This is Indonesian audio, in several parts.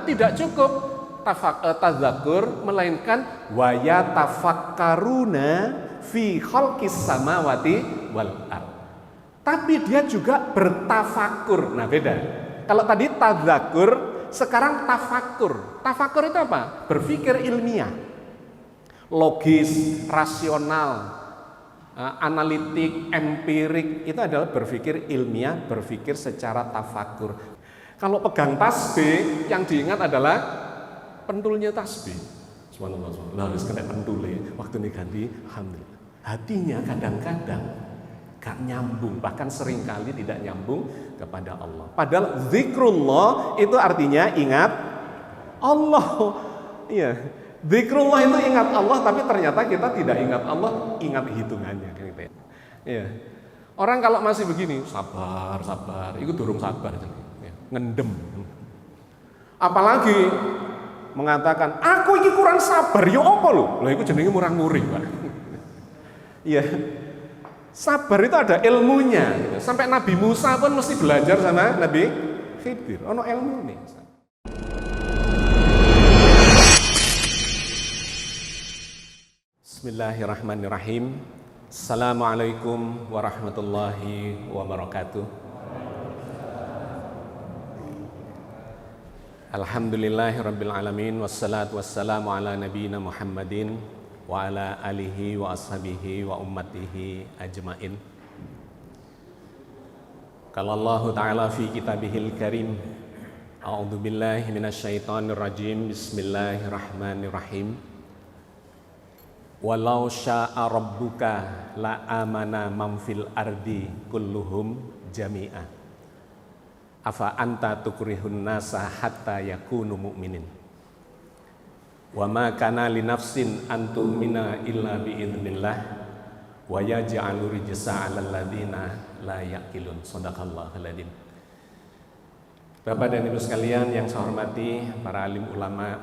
tidak cukup tadzakur, melainkan wa yatafakkaruna fi khalqis samawati wal ard. Tapi dia juga bertafakur. Nah, beda. Kalau tadi tadzakur, sekarang tafakur. Tafakur itu apa? Berpikir ilmiah, logis, rasional, analitik, empirik. Itu adalah berpikir ilmiah, berpikir secara tafakur. Kalau pegang tasbih, yang diingat adalah pentulnya tasbih. Subhanallah, harus kena pentulnya. Waktu ini ganti, alhamdulillah. Hatinya kadang-kadang gak nyambung, bahkan seringkali tidak nyambung kepada Allah. Padahal zikrullah itu artinya ingat Allah. Iya, zikrullah itu ingat Allah, tapi ternyata kita tidak ingat Allah, ingat hitungannya. Gitu. Iya. Orang kalau masih begini, sabar, itu durung sabar, ya, ngendem. Apalagi mengatakan, aku ini kurang sabar, ya apa lu? Lah itu jenenge murang-muring, Pak. Iya. Sabar itu ada ilmunya. Gitu. Sampai Nabi Musa pun mesti belajar sama Nabi Khidir. Ono ilmu nih. Bismillahirrahmanirrahim. Assalamualaikum warahmatullahi wabarakatuh. Alhamdulillahirabbil alamin wassalatu wassalamu ala nabiyyina Muhammadin wa ala alihi wa ashabihi wa ummatihi ajmain. Qala Allah Ta'ala fi kitabihil karim, a'udzu billahi minasyaitonir rajim, bismillahirrahmanirrahim. Walau syaa rabbuka la amana man fil ardi kulluhum jami'a afa anta tukrihun nasa hatta yakunu mu'minin. Wa ma kana li nafsin an tu'mina illa bi idznillah wa yaj'alu rijsa 'alal ladzina la yaqilun. Shadaqallahul adzim. Bapak dan Ibu sekalian yang saya hormati, para alim ulama,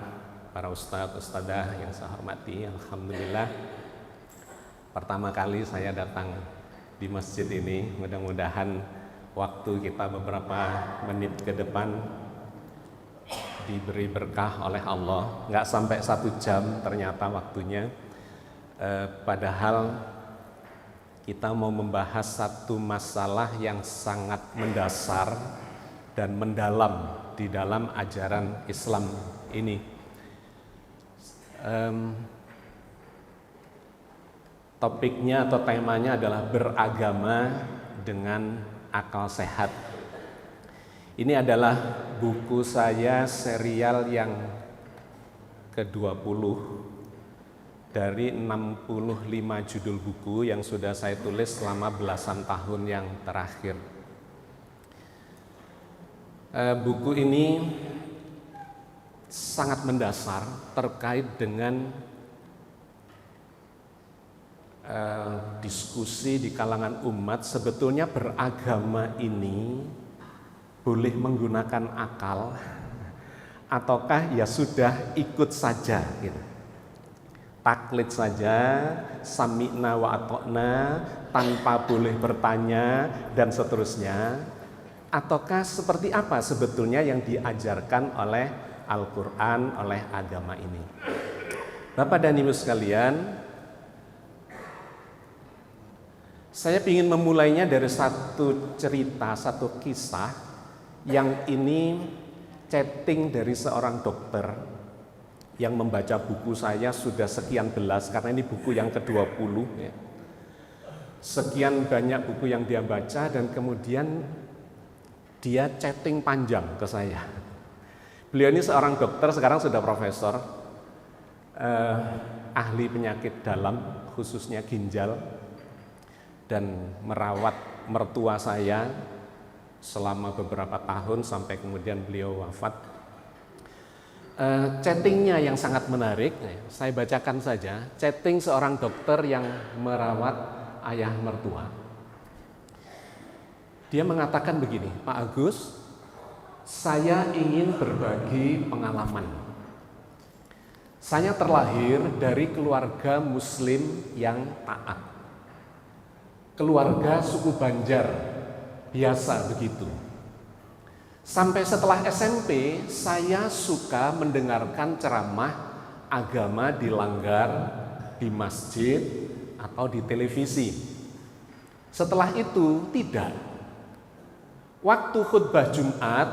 para ustadz-ustadzah yang saya hormati, alhamdulillah pertama kali saya datang di masjid ini. Mudah-mudahan waktu kita beberapa menit ke depan diberi berkah oleh Allah. Nggak sampai 1 jam ternyata waktunya. Padahal kita mau membahas satu masalah yang sangat mendasar dan mendalam di dalam ajaran Islam ini. Topiknya atau temanya adalah beragama dengan akal sehat. Ini adalah buku saya serial yang ke-20 dari 65 judul buku yang sudah saya tulis selama belasan tahun yang terakhir. Buku ini sangat mendasar terkait dengan diskusi di kalangan umat. Sebetulnya beragama ini boleh menggunakan akal ataukah ya sudah ikut saja gitu. Taklid saja, sami'na wa atokna, tanpa boleh bertanya dan seterusnya. Ataukah seperti apa sebetulnya yang diajarkan oleh Al-Quran, oleh agama ini. Bapak dan Ibu sekalian, saya ingin memulainya dari satu cerita, satu kisah yang ini chatting dari seorang dokter yang membaca buku saya sudah sekian belas, karena ini buku yang ke-20 ya. Sekian banyak buku yang dia baca dan kemudian dia chatting panjang ke saya. Beliau ini seorang dokter, sekarang sudah profesor, ahli penyakit dalam khususnya ginjal, dan merawat mertua saya selama beberapa tahun sampai kemudian beliau wafat. Chattingnya yang sangat menarik, saya bacakan saja. Chatting seorang dokter yang merawat ayah mertua. Dia mengatakan begini, Pak Agus, saya ingin berbagi pengalaman. Saya terlahir dari keluarga muslim yang taat. Keluarga suku Banjar, biasa begitu. Sampai setelah SMP, saya suka mendengarkan ceramah agama di langgar, di masjid, atau di televisi. Setelah itu, tidak. Waktu khutbah Jumat,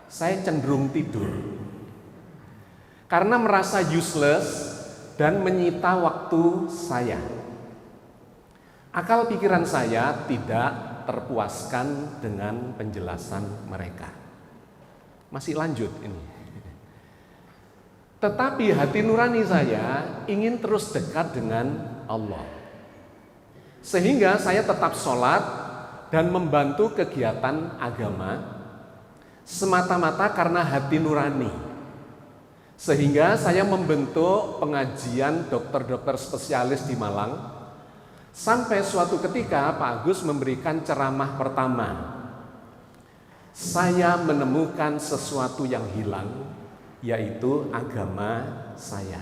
saya cenderung tidur. Karena merasa useless dan menyita waktu saya. Akal pikiran saya tidak terpuaskan dengan penjelasan mereka. Masih lanjut ini. Tetapi hati nurani saya ingin terus dekat dengan Allah. Sehingga saya tetap sholat dan membantu kegiatan agama semata-mata karena hati nurani. Sehingga saya membentuk pengajian dokter-dokter spesialis di Malang. Sampai suatu ketika Pak Agus memberikan ceramah pertama. Saya menemukan sesuatu yang hilang, yaitu agama saya.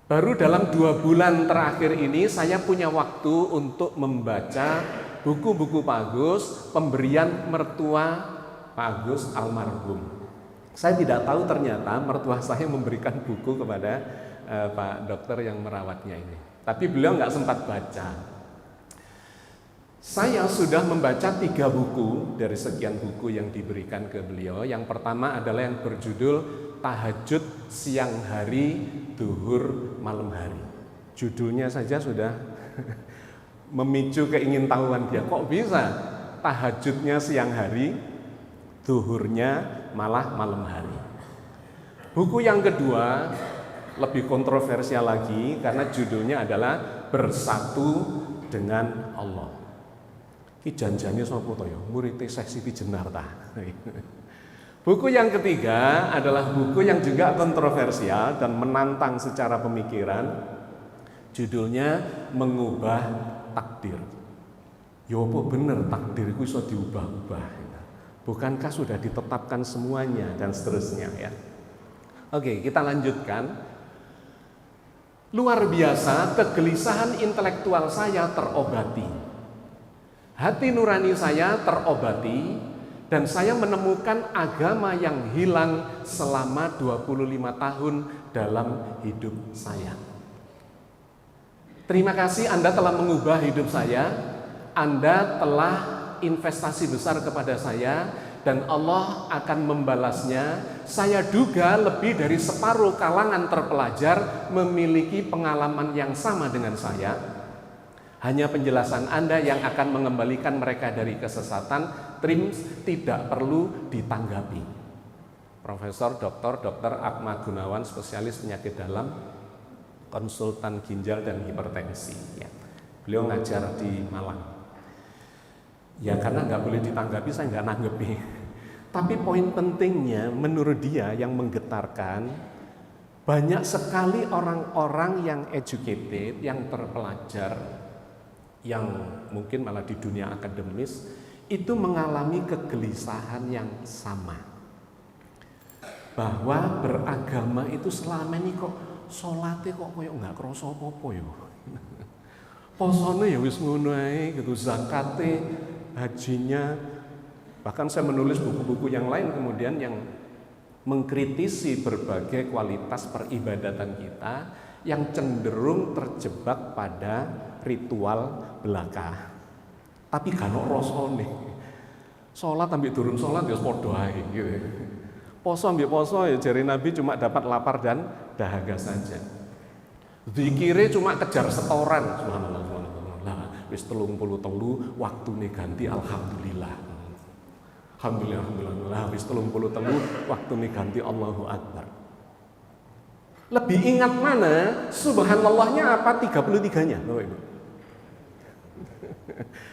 Baru dalam 2 bulan terakhir ini saya punya waktu untuk membaca buku-buku Pak Agus, pemberian mertua Pak Agus almarhum. Saya tidak tahu ternyata mertua saya memberikan buku kepada Pak dokter yang merawatnya ini. Tapi beliau nggak sempat baca. Saya sudah membaca 3 buku dari sekian buku yang diberikan ke beliau. Yang pertama adalah yang berjudul Tahajud Siang Hari, Duhur Malam Hari. Judulnya saja sudah memicu keingintahuan dia. Kok bisa tahajudnya siang hari, duhurnya malah malam hari. Buku yang kedua lebih kontroversial lagi karena judulnya adalah Bersatu dengan Allah. Ki janjane sapa to ya? Murid Syekh Siti Jenar ta. Buku yang ketiga adalah buku yang juga kontroversial dan menantang secara pemikiran. Judulnya Mengubah Takdir. Ya apa bener takdir itu bisa diubah-ubah? Bukankah sudah ditetapkan semuanya dan seterusnya ya? Oke, kita lanjutkan. Luar biasa, kegelisahan intelektual saya terobati. Hati nurani saya terobati dan saya menemukan agama yang hilang selama 25 tahun dalam hidup saya. Terima kasih Anda telah mengubah hidup saya. Anda telah investasi besar kepada saya dan Allah akan membalasnya. Saya duga lebih dari separuh kalangan terpelajar memiliki pengalaman yang sama dengan saya. Hanya penjelasan Anda yang akan mengembalikan mereka dari kesesatan. TRIMS tidak perlu ditanggapi. Profesor Dr. Akma Gunawan, spesialis penyakit dalam, konsultan ginjal dan hipertensi ya. Beliau ngajar di Malang. Ya karena nggak boleh ditanggapi, saya nggak nanggepi. Tapi poin pentingnya menurut dia yang menggetarkan, banyak sekali orang-orang yang educated, yang terpelajar, yang mungkin malah di dunia akademis, itu mengalami kegelisahan yang sama. Bahwa beragama itu selama ini kok sholatnya kok koyo nggak kerasa apa-apa ya. Posone ya wis ngono ae gitu, zakate, hajinya, bahkan saya menulis buku-buku yang lain kemudian yang mengkritisi berbagai kualitas peribadatan kita yang cenderung terjebak pada ritual belaka. Tapi kan rasane. Salat ambil durung salat ya padha ae gitu. Poso ambil poso ya jari Nabi cuma dapat lapar dan dahaga saja. Zikire cuma kejar setoran, subhanallah. Wis 33 waktune ganti alhamdulillah. Alhamdulillah wis 33 waktune ganti Allahu Akbar. Lebih ingat mana? Subhanallahnya apa 33-nya, Bapak Ibu?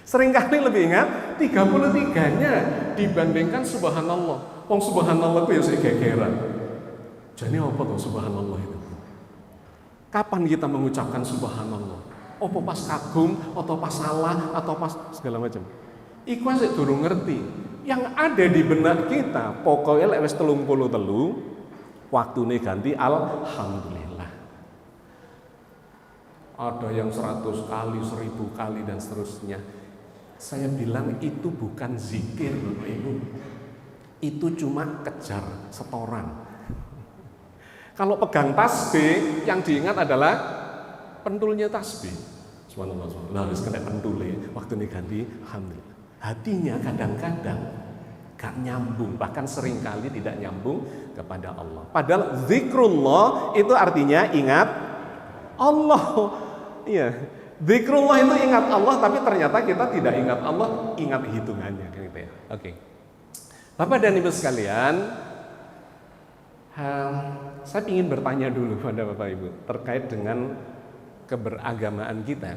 Seringkali lebih ingat 33-nya dibandingkan subhanallah. Wong subhanallah itu ya sik gegeran. Jadi apa tuh subhanallah itu? Kapan kita mengucapkan subhanallah? Apa pas kagum, atau pas salah, atau pas segala macam. Iku sik durung ngerti. Yang ada di benak kita, pokoknya lek wis 33 waktune ganti alhamdulillah. Ada yang 100 kali, 1000 kali dan seterusnya. Saya bilang itu bukan zikir, Bapak Ibu. itu cuma kejar setoran. Kalau pegang tasbih, yang diingat adalah pentulnya tasbih. Subhanallah, harus kena pentulnya. Waktu ini ganti, alhamdulillah. Hatinya kadang-kadang gak nyambung, bahkan seringkali tidak nyambung kepada Allah. Padahal zikrullah itu artinya ingat Allah. Iya, zikrullah itu ingat Allah, tapi ternyata kita tidak ingat Allah, ingat hitungannya gitu ya. Oke. Bapak dan Ibu sekalian, saya ingin bertanya dulu pada Bapak Ibu terkait dengan keberagamaan kita.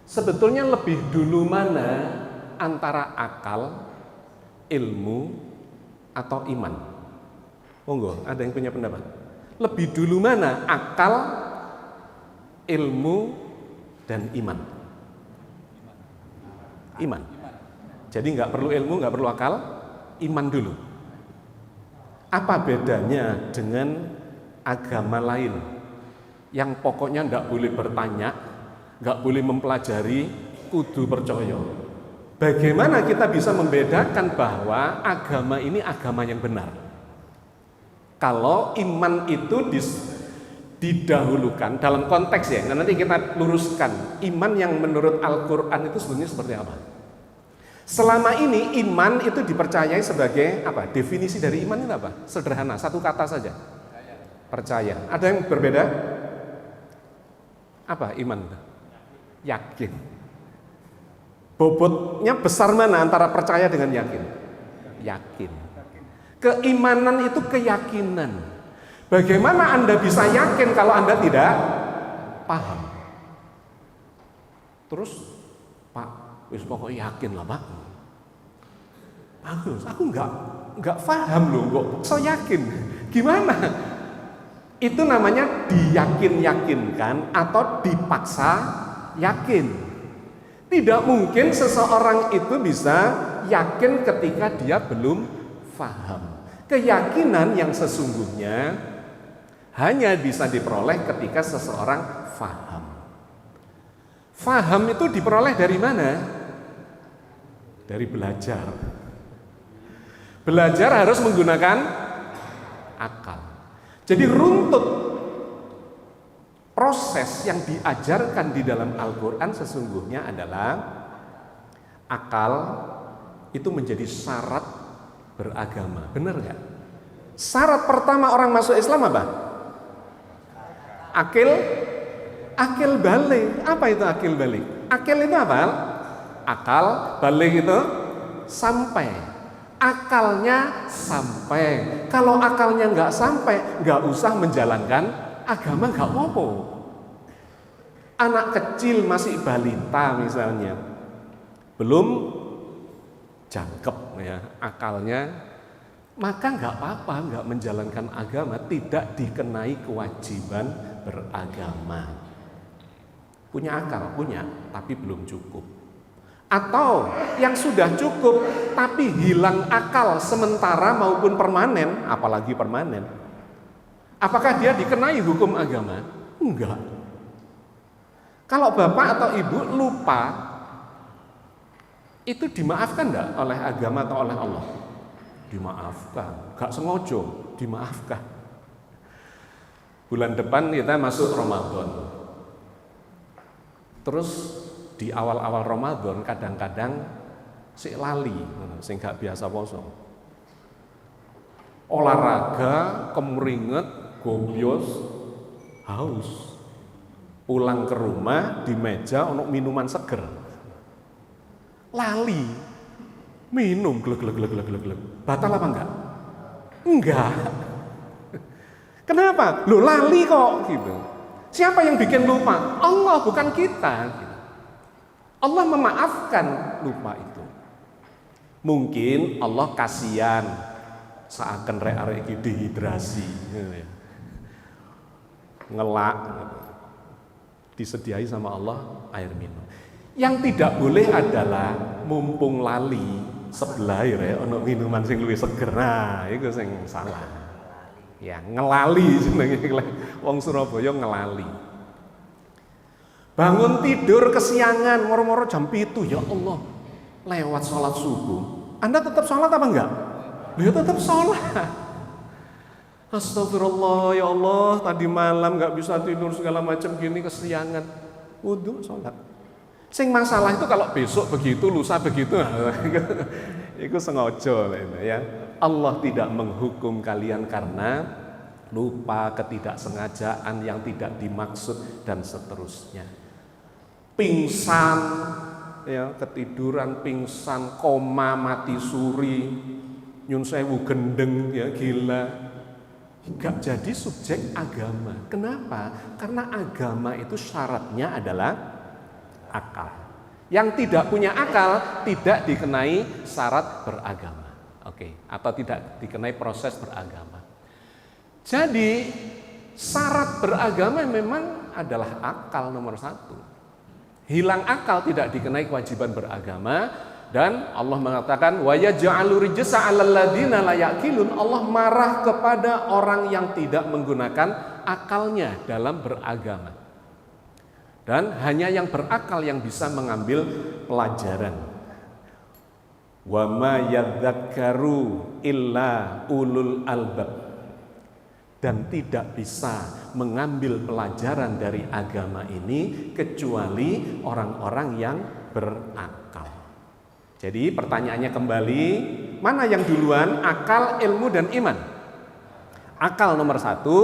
Sebetulnya lebih dulu mana antara akal, ilmu, atau iman? Monggo, ada yang punya pendapat? Lebih dulu mana akal, ilmu, dan iman? Iman. Jadi nggak perlu ilmu, nggak perlu akal, iman dulu. Apa bedanya dengan agama lain yang pokoknya nggak boleh bertanya, nggak boleh mempelajari, kudu percaya? Bagaimana kita bisa membedakan bahwa agama ini agama yang benar? Kalau iman itu didahulukan dalam konteks ya, nanti kita luruskan iman yang menurut Al-Quran itu sebenarnya seperti apa? Selama ini iman itu dipercayai sebagai apa? Definisi dari iman itu apa? Sederhana, satu kata saja. Percaya. Ada yang berbeda? Apa iman? Yakin. Bobotnya besar mana antara percaya dengan yakin? Yakin. Keimanan itu keyakinan. Bagaimana Anda bisa yakin kalau Anda tidak paham? Terus, Pak, wis pokoknya yakin lah Pak. Bagus, aku nggak paham loh, kok so yakin. Gimana? Itu namanya diyakin-yakinkan atau dipaksa yakin. Tidak mungkin seseorang itu bisa yakin ketika dia belum paham. Keyakinan yang sesungguhnya hanya bisa diperoleh ketika seseorang paham. Paham itu diperoleh dari mana? Dari belajar. Belajar harus menggunakan akal. Jadi runtut proses yang diajarkan di dalam Al-Quran sesungguhnya adalah akal itu menjadi syarat beragama. Benar nggak? Syarat pertama orang masuk Islam apa? Akil balik. Apa itu akil balik? Akil itu apa? Akal, balik itu sampai. Akalnya sampai. Kalau akalnya nggak sampai, nggak usah menjalankan agama, nggak apa-apa. Anak kecil masih balita misalnya, belum jangkep ya akalnya, maka nggak apa-apa, nggak menjalankan agama, tidak dikenai kewajiban beragama. Punya akal, punya, tapi belum cukup. Atau yang sudah cukup tapi hilang akal sementara maupun permanen, apalagi permanen, apakah dia dikenai hukum agama? Enggak. Kalau bapak atau ibu lupa, itu dimaafkan enggak oleh agama atau oleh Allah? Dimaafkan, gak sengaja, dimaafkan. Bulan depan kita masuk Ramadan. Terus di awal-awal Ramadan kadang-kadang sik lali, sing gak biasa poso. Olahraga, kemeringet, gobyos, haus. Pulang ke rumah di meja ono minuman seger. Lali. Minum glek. Batal apa enggak? Enggak. Kenapa? Loh lali kok gitu. Siapa yang bikin lupa? Allah, bukan kita. Allah memaafkan lupa itu. Mungkin Allah kasihan seakan arek iki dehidrasi. Ngelak. Disediai sama Allah air minum. Yang tidak boleh adalah mumpung lali sebelah ya ono minuman sing luwih seger. Nah, iku sing salah. Ya, ngelali jenenge wong Surabaya ngelali. Bangun tidur kesiangan, moro-moro jam 7, ya Allah. Lewat sholat subuh. Anda tetap sholat apa enggak? dia tetap sholat. Astagfirullah, ya Allah, tadi malam nggak bisa tidur segala macam gini, kesiangan. Wudu, sholat. Sing masalah itu kalau besok begitu, lusa begitu, itu sengaja ya. Allah tidak menghukum kalian karena lupa, ketidaksengajaan yang tidak dimaksud dan seterusnya. Pingsan, ya, ketiduran, pingsan, koma, mati suri, nyun sewu gendeng, ya gila. Gak jadi subjek agama. Kenapa? Karena agama itu syaratnya adalah akal. Yang tidak punya akal tidak dikenai syarat beragama. Atau tidak dikenai proses beragama. Jadi syarat beragama memang adalah akal nomor satu. Hilang akal tidak dikenai kewajiban beragama. Dan Allah mengatakan wa yaj'alu rijsa 'alal ladzina la ya'qilun. Allah marah kepada orang yang tidak menggunakan akalnya dalam beragama. Dan hanya yang berakal yang bisa mengambil pelajaran. Wa ma yadzakkaru illa ulul albab. Dan tidak bisa mengambil pelajaran dari agama ini kecuali orang-orang yang berakal. Jadi pertanyaannya kembali, mana yang duluan, akal, ilmu, dan iman? Akal nomor satu,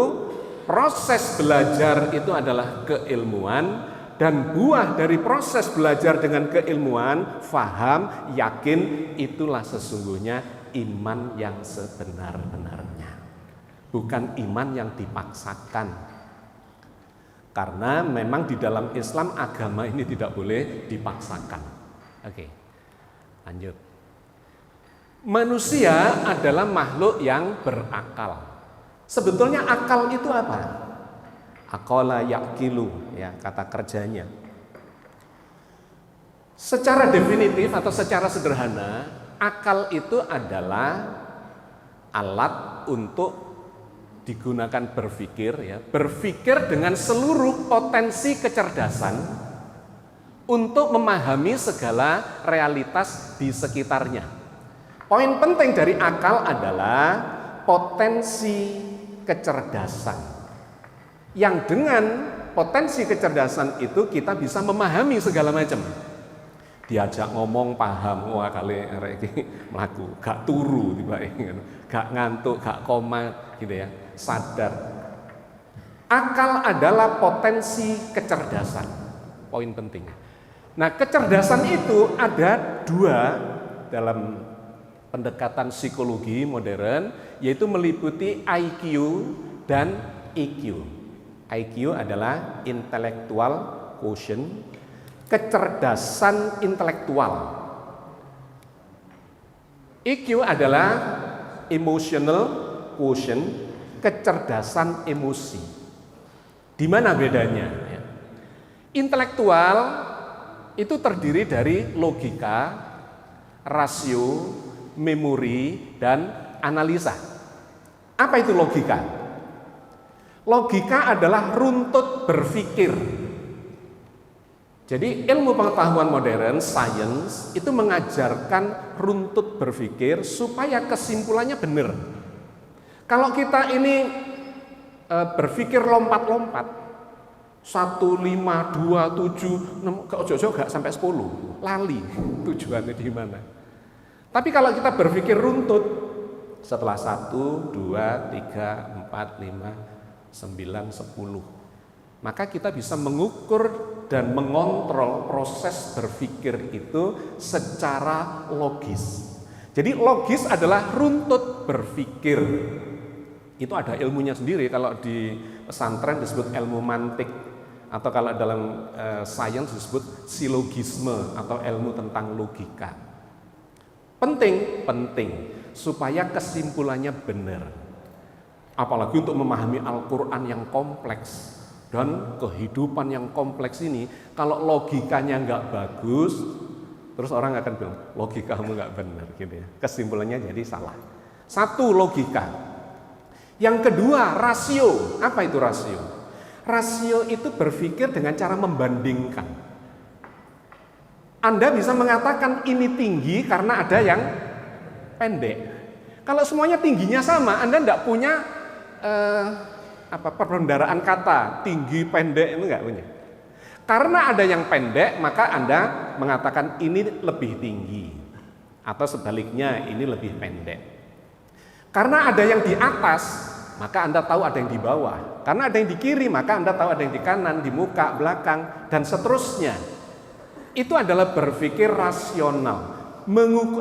proses belajar itu adalah keilmuan, dan buah dari proses belajar dengan keilmuan, faham, yakin, itulah sesungguhnya iman yang sebenar-benarnya. Bukan iman yang dipaksakan. Karena memang di dalam Islam agama ini tidak boleh dipaksakan. Lanjut. Manusia adalah makhluk yang berakal. Sebetulnya akal itu apa? Aqala yaqilu, ya, kata kerjanya. Secara definitif atau secara sederhana, akal itu adalah alat untuk digunakan berpikir, ya, berpikir dengan seluruh potensi kecerdasan untuk memahami segala realitas di sekitarnya. Poin penting dari akal adalah potensi kecerdasan. Yang dengan potensi kecerdasan itu kita bisa memahami segala macam. Diajak ngomong paham, wah kali iki mlaku, gak turu tiba-tiba, gak ngantuk, gak koma gitu ya, sadar. Akal adalah potensi kecerdasan. Poin penting. Nah, kecerdasan itu ada dua dalam pendekatan psikologi modern, yaitu meliputi IQ dan EQ. IQ adalah intellectual quotient, kecerdasan intelektual. EQ adalah emotional quotient, kecerdasan emosi. Di mana bedanya? Intelektual itu terdiri dari logika, rasio, memori, dan analisa. Apa itu logika? Logika adalah runtut berpikir. Jadi ilmu pengetahuan modern, science, itu mengajarkan runtut berpikir supaya kesimpulannya benar. Kalau kita ini berpikir lompat-lompat, 1, 5, 2, 7, 6, ojo-ojo gak sampai 10, lali tujuannya di mana. Tapi kalau kita berpikir runtut, setelah 1, 2, 3, 4, 5, 9, 10, maka kita bisa mengukur dan mengontrol proses berpikir itu secara logis. Jadi logis adalah runtut berpikir. Itu ada ilmunya sendiri, kalau di pesantren disebut ilmu mantik. Atau kalau dalam sains disebut silogisme atau ilmu tentang logika. Penting supaya kesimpulannya benar. Apalagi untuk memahami Al-Quran yang kompleks dan kehidupan yang kompleks ini, kalau logikanya nggak bagus, terus orang akan bilang logikamu nggak benar, gitu ya. Kesimpulannya jadi salah. Satu, logika. Yang kedua, rasio. Apa itu rasio? Rasio itu berpikir dengan cara membandingkan. Anda bisa mengatakan ini tinggi karena ada yang pendek. Kalau semuanya tingginya sama, Anda tidak punya perbendaharaan kata, tinggi, pendek, itu enggak punya. Karena ada yang pendek, maka Anda mengatakan ini lebih tinggi. Atau sebaliknya, ini lebih pendek. Karena ada yang di atas, maka Anda tahu ada yang di bawah. Karena ada yang di kiri, maka Anda tahu ada yang di kanan, di muka, belakang, dan seterusnya. Itu adalah berpikir rasional.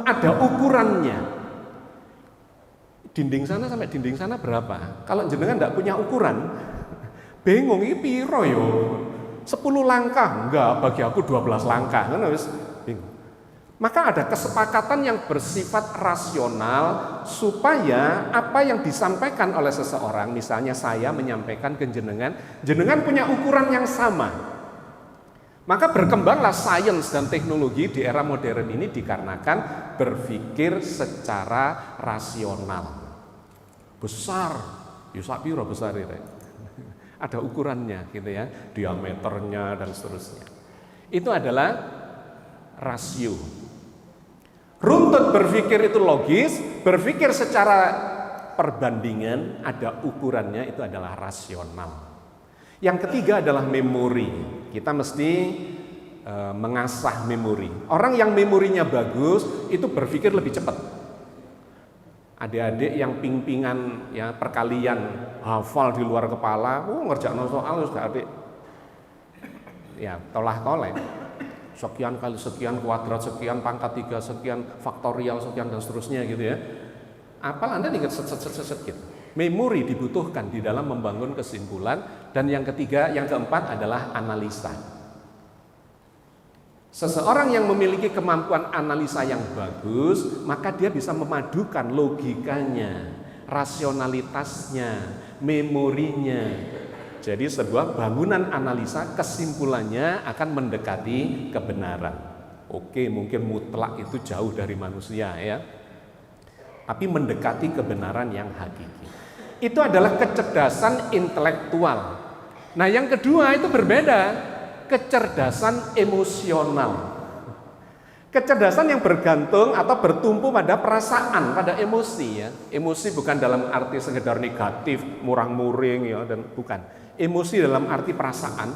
Ada ukurannya. Dinding sana sampai dinding sana berapa? Kalau jenengan tidak punya ukuran, bingung, ini piro yo? 10 langkah? Enggak, bagi aku 12 langkah. Kan harus bingung. Maka ada kesepakatan yang bersifat rasional supaya apa yang disampaikan oleh seseorang, misalnya saya menyampaikan ke jenengan, jenengan punya ukuran yang sama. Maka berkembanglah sains dan teknologi di era modern ini dikarenakan berpikir secara rasional. Besar, ya sak piro besar itu. Ada ukurannya gitu ya, diameternya dan seterusnya. Itu adalah rasio. Runtut berpikir itu logis, berpikir secara perbandingan, ada ukurannya, itu adalah rasional. Yang ketiga adalah memori. Kita mesti mengasah memori. Orang yang memorinya bagus itu berpikir lebih cepat. Adik-adik yang ping-pingan ya perkalian hafal di luar kepala, ngerjain soal sudah adik. Ya, tolah-toleh. Sekian kali sekian kuadrat, sekian pangkat 3, sekian faktorial, sekian dan seterusnya gitu ya. Apal Anda tinggal set gitu. Memori dibutuhkan di dalam membangun kesimpulan. Dan yang ketiga, yang keempat adalah analisa. Seseorang yang memiliki kemampuan analisa yang bagus, maka dia bisa memadukan logikanya, rasionalitasnya, memorinya. Jadi sebuah bangunan analisa kesimpulannya akan mendekati kebenaran. Oke, mungkin mutlak itu jauh dari manusia ya. Tapi mendekati kebenaran yang hakiki. Itu adalah kecerdasan intelektual. Nah, yang kedua itu berbeda. Kecerdasan emosional. Kecerdasan yang bergantung atau bertumpu pada perasaan, pada emosi ya. Emosi bukan dalam arti sekedar negatif, murang-muring ya, dan bukan. Emosi dalam arti perasaan.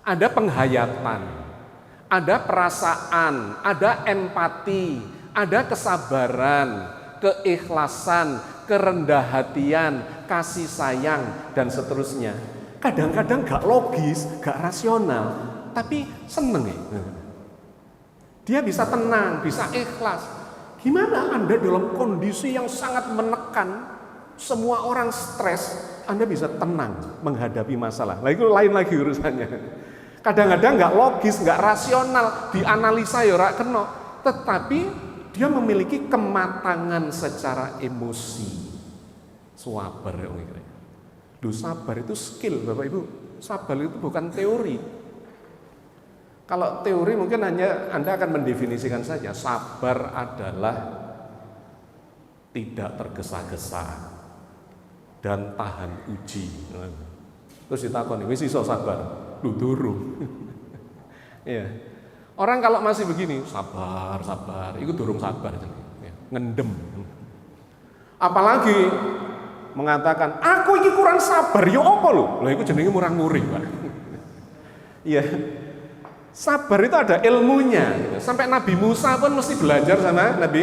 Ada penghayatan, ada perasaan, ada empati, ada kesabaran, keikhlasan, kerendah hatian, kasih sayang, dan seterusnya. Kadang-kadang gak logis, gak rasional, tapi seneng ya. Dia bisa tenang, bisa ikhlas. Gimana Anda dalam kondisi yang sangat menekan, semua orang stres, Anda bisa tenang menghadapi masalah. Nah itu lain lagi urusannya. Kadang-kadang gak logis, gak rasional, dianalisa ya ora kena, tetapi dia memiliki kematangan secara emosi. Sabar ya kira. Sabar itu skill Bapak Ibu. Sabar itu bukan teori. Kalau teori mungkin hanya Anda akan mendefinisikan saja. Sabar adalah tidak tergesa-gesa dan tahan uji. Terus ditakoni, wis iso sabar? Durung. Ya. Orang kalau masih begini, sabar, itu durung sabar. Ya. Ngendem. Apalagi mengatakan, aku ini kurang sabar, ya apa lho? Lah itu jenenge murang-muring, Pak. Iya. Sabar itu ada ilmunya. Gitu. Sampai Nabi Musa pun mesti belajar sama Nabi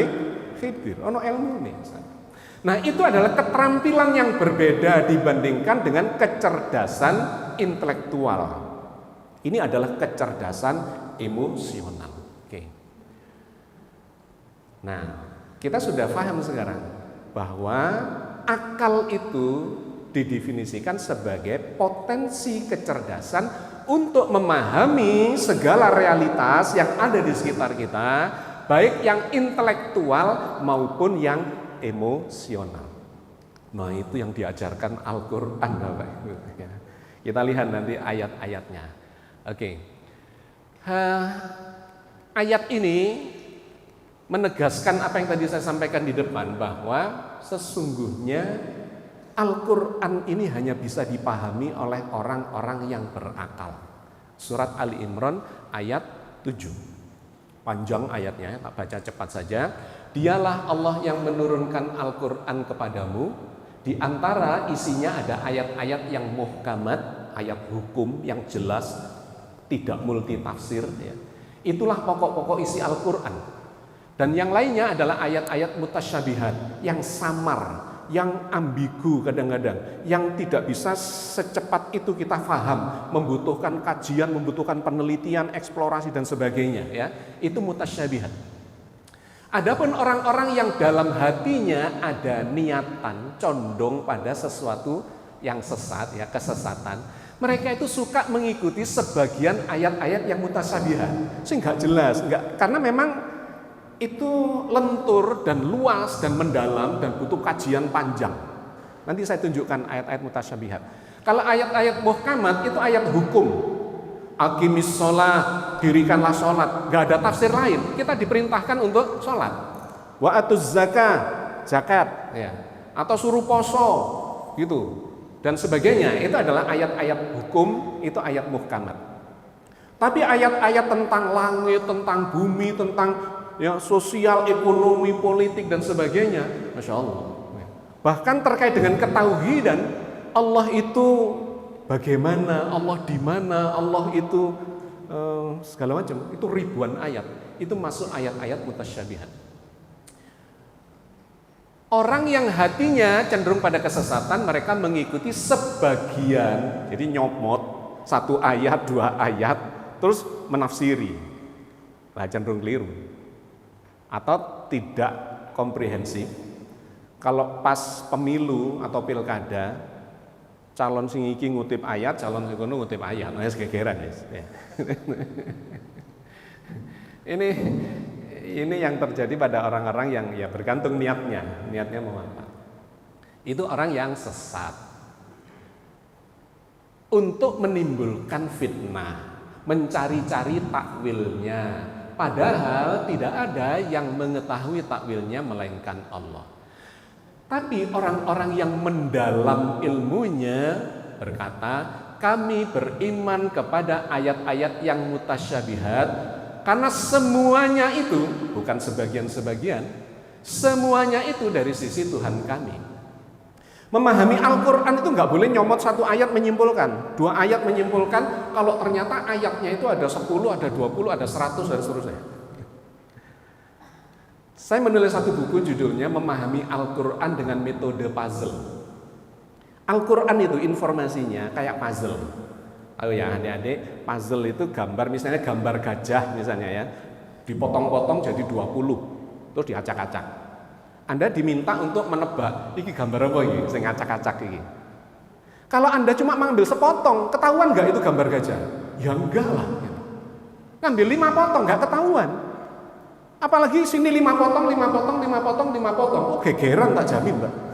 Khidir. Ono ilmu nih. Nah, itu adalah keterampilan yang berbeda dibandingkan dengan kecerdasan intelektual. Ini adalah kecerdasan emosional. Oke. Nah, kita sudah paham sekarang bahwa akal itu didefinisikan sebagai potensi kecerdasan untuk memahami segala realitas yang ada di sekitar kita, baik yang intelektual maupun yang emosional. Nah, itu yang diajarkan Al-Quran, Bapak Ibu. Kita lihat nanti ayat-ayatnya. Oke. Ayat ini menegaskan apa yang tadi saya sampaikan di depan, bahwa sesungguhnya Al-Quran ini hanya bisa dipahami oleh orang-orang yang berakal. Surat Ali Imran ayat 7. Panjang ayatnya, tak baca cepat saja. Dialah Allah yang menurunkan Al-Quran kepadamu. Di antara isinya ada ayat-ayat yang muhkamat, ayat hukum yang jelas, tidak multitafsir ya. Itulah pokok-pokok isi Al-Quran. Dan yang lainnya adalah ayat-ayat mutasyabihat yang samar, yang ambigu kadang-kadang, yang tidak bisa secepat itu kita faham, membutuhkan kajian, membutuhkan penelitian, eksplorasi dan sebagainya ya. Itu mutasyabihat. Adapun orang-orang yang dalam hatinya ada niatan condong pada sesuatu yang sesat ya, kesesatan, mereka itu suka mengikuti sebagian ayat-ayat yang mutasyabihat, sehingga jelas, karena memang itu lentur dan luas dan mendalam dan butuh kajian panjang. Nanti saya tunjukkan ayat-ayat mutasyabihat. Kalau ayat-ayat muhkamat itu ayat hukum. Aqimis sholat, dirikanlah sholat, gak ada tafsir lain. Kita diperintahkan untuk sholat. Wa atuz zakat, zakat, ya. Atau suruh poso, gitu. Dan sebagainya. Itu adalah ayat-ayat hukum, itu ayat muhkamat. Tapi ayat-ayat tentang langit, tentang bumi, tentang ya, sosial, ekonomi, politik dan sebagainya, Masya Allah. Bahkan terkait dengan ketauhidan, Allah itu bagaimana, Allah di mana, Allah itu segala macam, itu ribuan ayat, itu masuk ayat-ayat mutasyabihat. Orang yang hatinya cenderung pada kesesatan, mereka mengikuti sebagian, jadi nyomot satu ayat, dua ayat, terus menafsiri, nah cenderung keliru atau tidak komprehensif. Kalau pas pemilu atau pilkada, calon sing iki ngutip ayat, calon sing kono ngutip ayat, nah gegeran ya. Ini yang terjadi pada orang-orang yang ya bergantung niatnya mau apa. Itu orang yang sesat. Untuk menimbulkan fitnah, mencari-cari takwilnya, padahal tidak ada yang mengetahui takwilnya melainkan Allah. Tapi orang-orang yang mendalam ilmunya berkata, kami beriman kepada ayat-ayat yang mutasyabihat karena semuanya itu, bukan sebagian-sebagian, semuanya itu dari sisi Tuhan kami. Memahami Al-Quran itu nggak boleh nyomot satu ayat menyimpulkan, dua ayat menyimpulkan, kalau ternyata ayatnya itu ada 10, ada 20, ada 100 dan seterusnya. Saya menulis satu buku judulnya Memahami Al-Quran dengan Metode Puzzle. Al-Quran itu informasinya kayak puzzle. Ayo ya adik-adik, puzzle itu gambar, misalnya gambar gajah misalnya ya, dipotong-potong jadi 20, terus diacak-acak. Anda diminta untuk menebak, ini gambar apa ini, saya ngacak-acak ini. Kalau Anda cuma mengambil sepotong, ketahuan nggak itu gambar gajah? Ya enggak lah. Ngambil 5 potong nggak ketahuan. Apalagi sini 5 potong, 5 potong, 5 potong, 5 potong. Oh gegeran tak jamin, Mbak.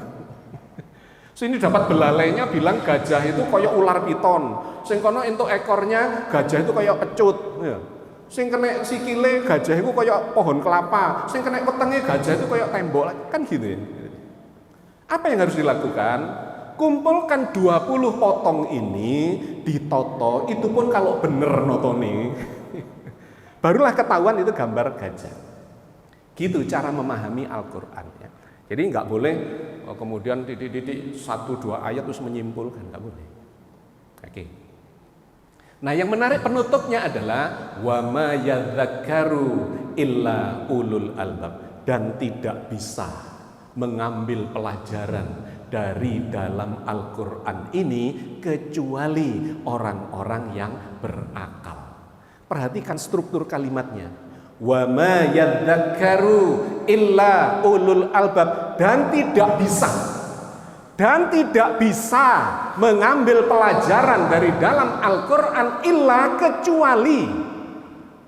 Sini dapat belalainya bilang gajah itu koyok ular piton. Sing kono entuk ekornya gajah itu koyok pecut. Ya. Sing kena sikile gajah itu koyok pohon kelapa. Sing kena wetenge gajah itu koyok tembok. Kan gitu ya. Apa yang harus dilakukan? Kumpulkan 20 potong ini, ditoto. Itu pun kalau bener notone. Barulah ketahuan itu gambar gajah. Gitu cara memahami Al-Quran ya. Jadi nggak boleh kemudian titik-titik 1-2 ayat terus menyimpulkan, nggak boleh. Oke. Nah yang menarik penutupnya adalah wa ma yadzakkaru illa ulul albab, dan tidak bisa mengambil pelajaran dari dalam Al-Quran ini kecuali orang-orang yang berakal. Perhatikan struktur kalimatnya. Wa ma yadzakkaru illa ulul albab, dan tidak bisa mengambil pelajaran dari dalam Al-Quran illa kecuali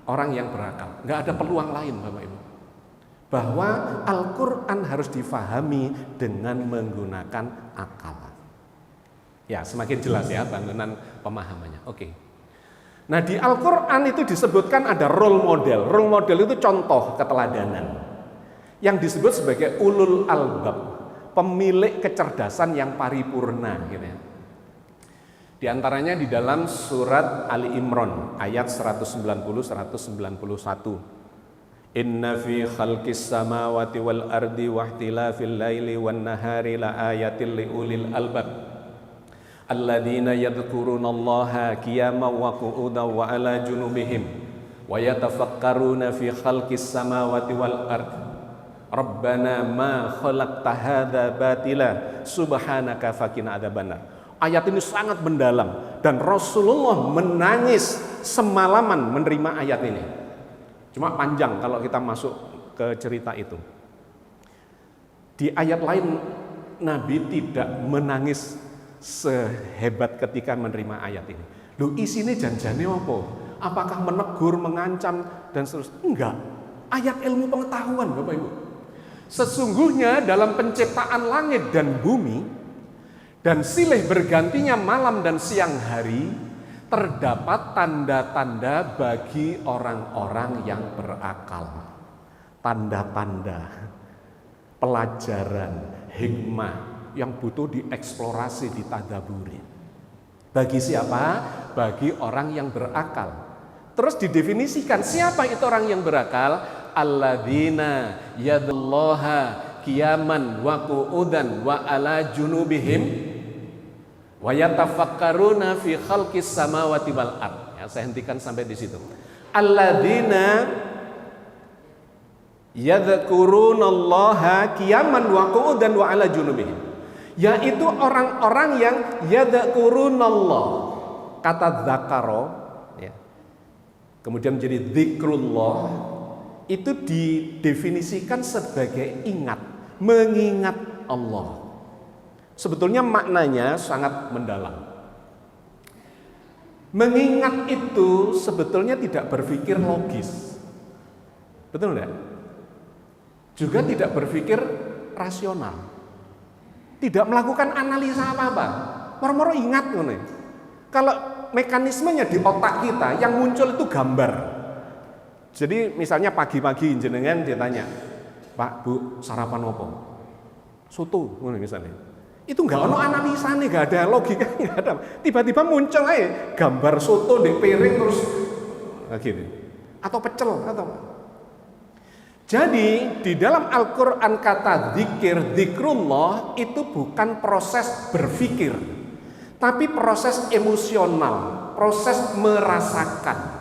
orang yang berakal. Nggak ada peluang lain Bapak Ibu, bahwa Al-Quran harus difahami dengan menggunakan akal. Ya semakin jelas ya bangunan pemahamannya. Oke. Nah di Al-Quran itu disebutkan ada role model. Role model itu contoh keteladanan yang disebut sebagai ulul albab, pemilik kecerdasan yang paripurna gitu ya. Di antaranya di dalam surat Ali Imran ayat 190-191. Inna fi khalqis samawati wal ardi wa ihtilafil laili wan nahari la ayatil liulil albab alladzina yadhkurunallaha qiyaman wa qu'udan wa ala junubihim wa yatafakkaruna fi khalqis samawati wal ardi Rabbana ma khalaqta hadza batila subhanaka faqina adzabannar. Ayat ini sangat mendalam dan Rasulullah menangis semalaman menerima ayat ini. Cuma panjang kalau kita masuk ke cerita itu. Di ayat lain Nabi tidak menangis sehebat ketika menerima ayat ini. Loh, isinya janjane apa? Apakah menegur, mengancam dan seterusnya? Enggak. Ayat ilmu pengetahuan, Bapak Ibu. Sesungguhnya dalam penciptaan langit dan bumi dan silih bergantinya malam dan siang hari terdapat tanda-tanda bagi orang-orang yang berakal. Tanda-tanda, pelajaran, hikmah yang butuh dieksplorasi, ditadaburi. Bagi siapa? Bagi orang yang berakal. Terus didefinisikan siapa itu orang yang berakal? Alladzina yadullaha qiyaman wa qu'udan wa ala junubihim wa yatafakkaruna fi khalqis samawati wal ard. Ya, saya hentikan sampai di situ. Alladzina yadhkurunallaha qiyaman wa qu'udan wa ala junubihim. Yaitu orang-orang yang yadhkurunallah. Kata dzakaro ya. Kemudian menjadi zikrullah itu didefinisikan sebagai ingat, mengingat Allah. Sebetulnya maknanya sangat mendalam. Mengingat itu sebetulnya tidak berpikir logis. Betul enggak? Juga tidak berpikir rasional. Tidak melakukan analisa apa-apa. Moro-moro ingat ngono. Kalau mekanismenya di otak kita yang muncul itu gambar. Jadi misalnya pagi-pagi jenengan ditanya, Pak, Bu, sarapan apa? Soto, misalnya. Itu nggak ono analisane, nggak ada logika, nggak ada. Tiba-tiba muncul aja gambar soto di piring terus gitu. Atau pecel atau. Jadi di dalam Al-Quran kata zikir, zikrullah itu bukan proses berpikir, tapi proses emosional, proses merasakan.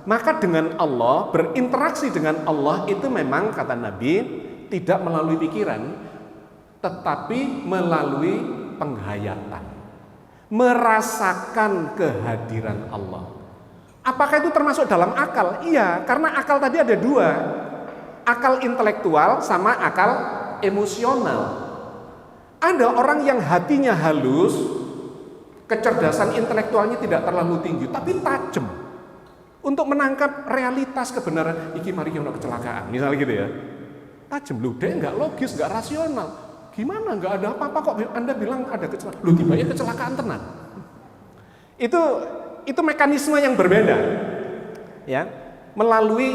Maka dengan Allah, berinteraksi dengan Allah itu memang kata Nabi tidak melalui pikiran, tetapi melalui penghayatan, merasakan kehadiran Allah. Apakah itu termasuk dalam akal? Iya, karena akal tadi ada dua, akal intelektual sama akal emosional. Ada orang yang hatinya halus, kecerdasan intelektualnya tidak terlalu tinggi, tapi tajam untuk menangkap realitas kebenaran. Iki mari ono kecelakaan, misalnya gitu ya. Tajam, lu deh nggak logis, nggak rasional. Gimana nggak ada apa-apa kok Anda bilang ada kecelakaan? Lu tiba-tiba kecelakaan tenan. Itu mekanisme yang berbeda, ya, melalui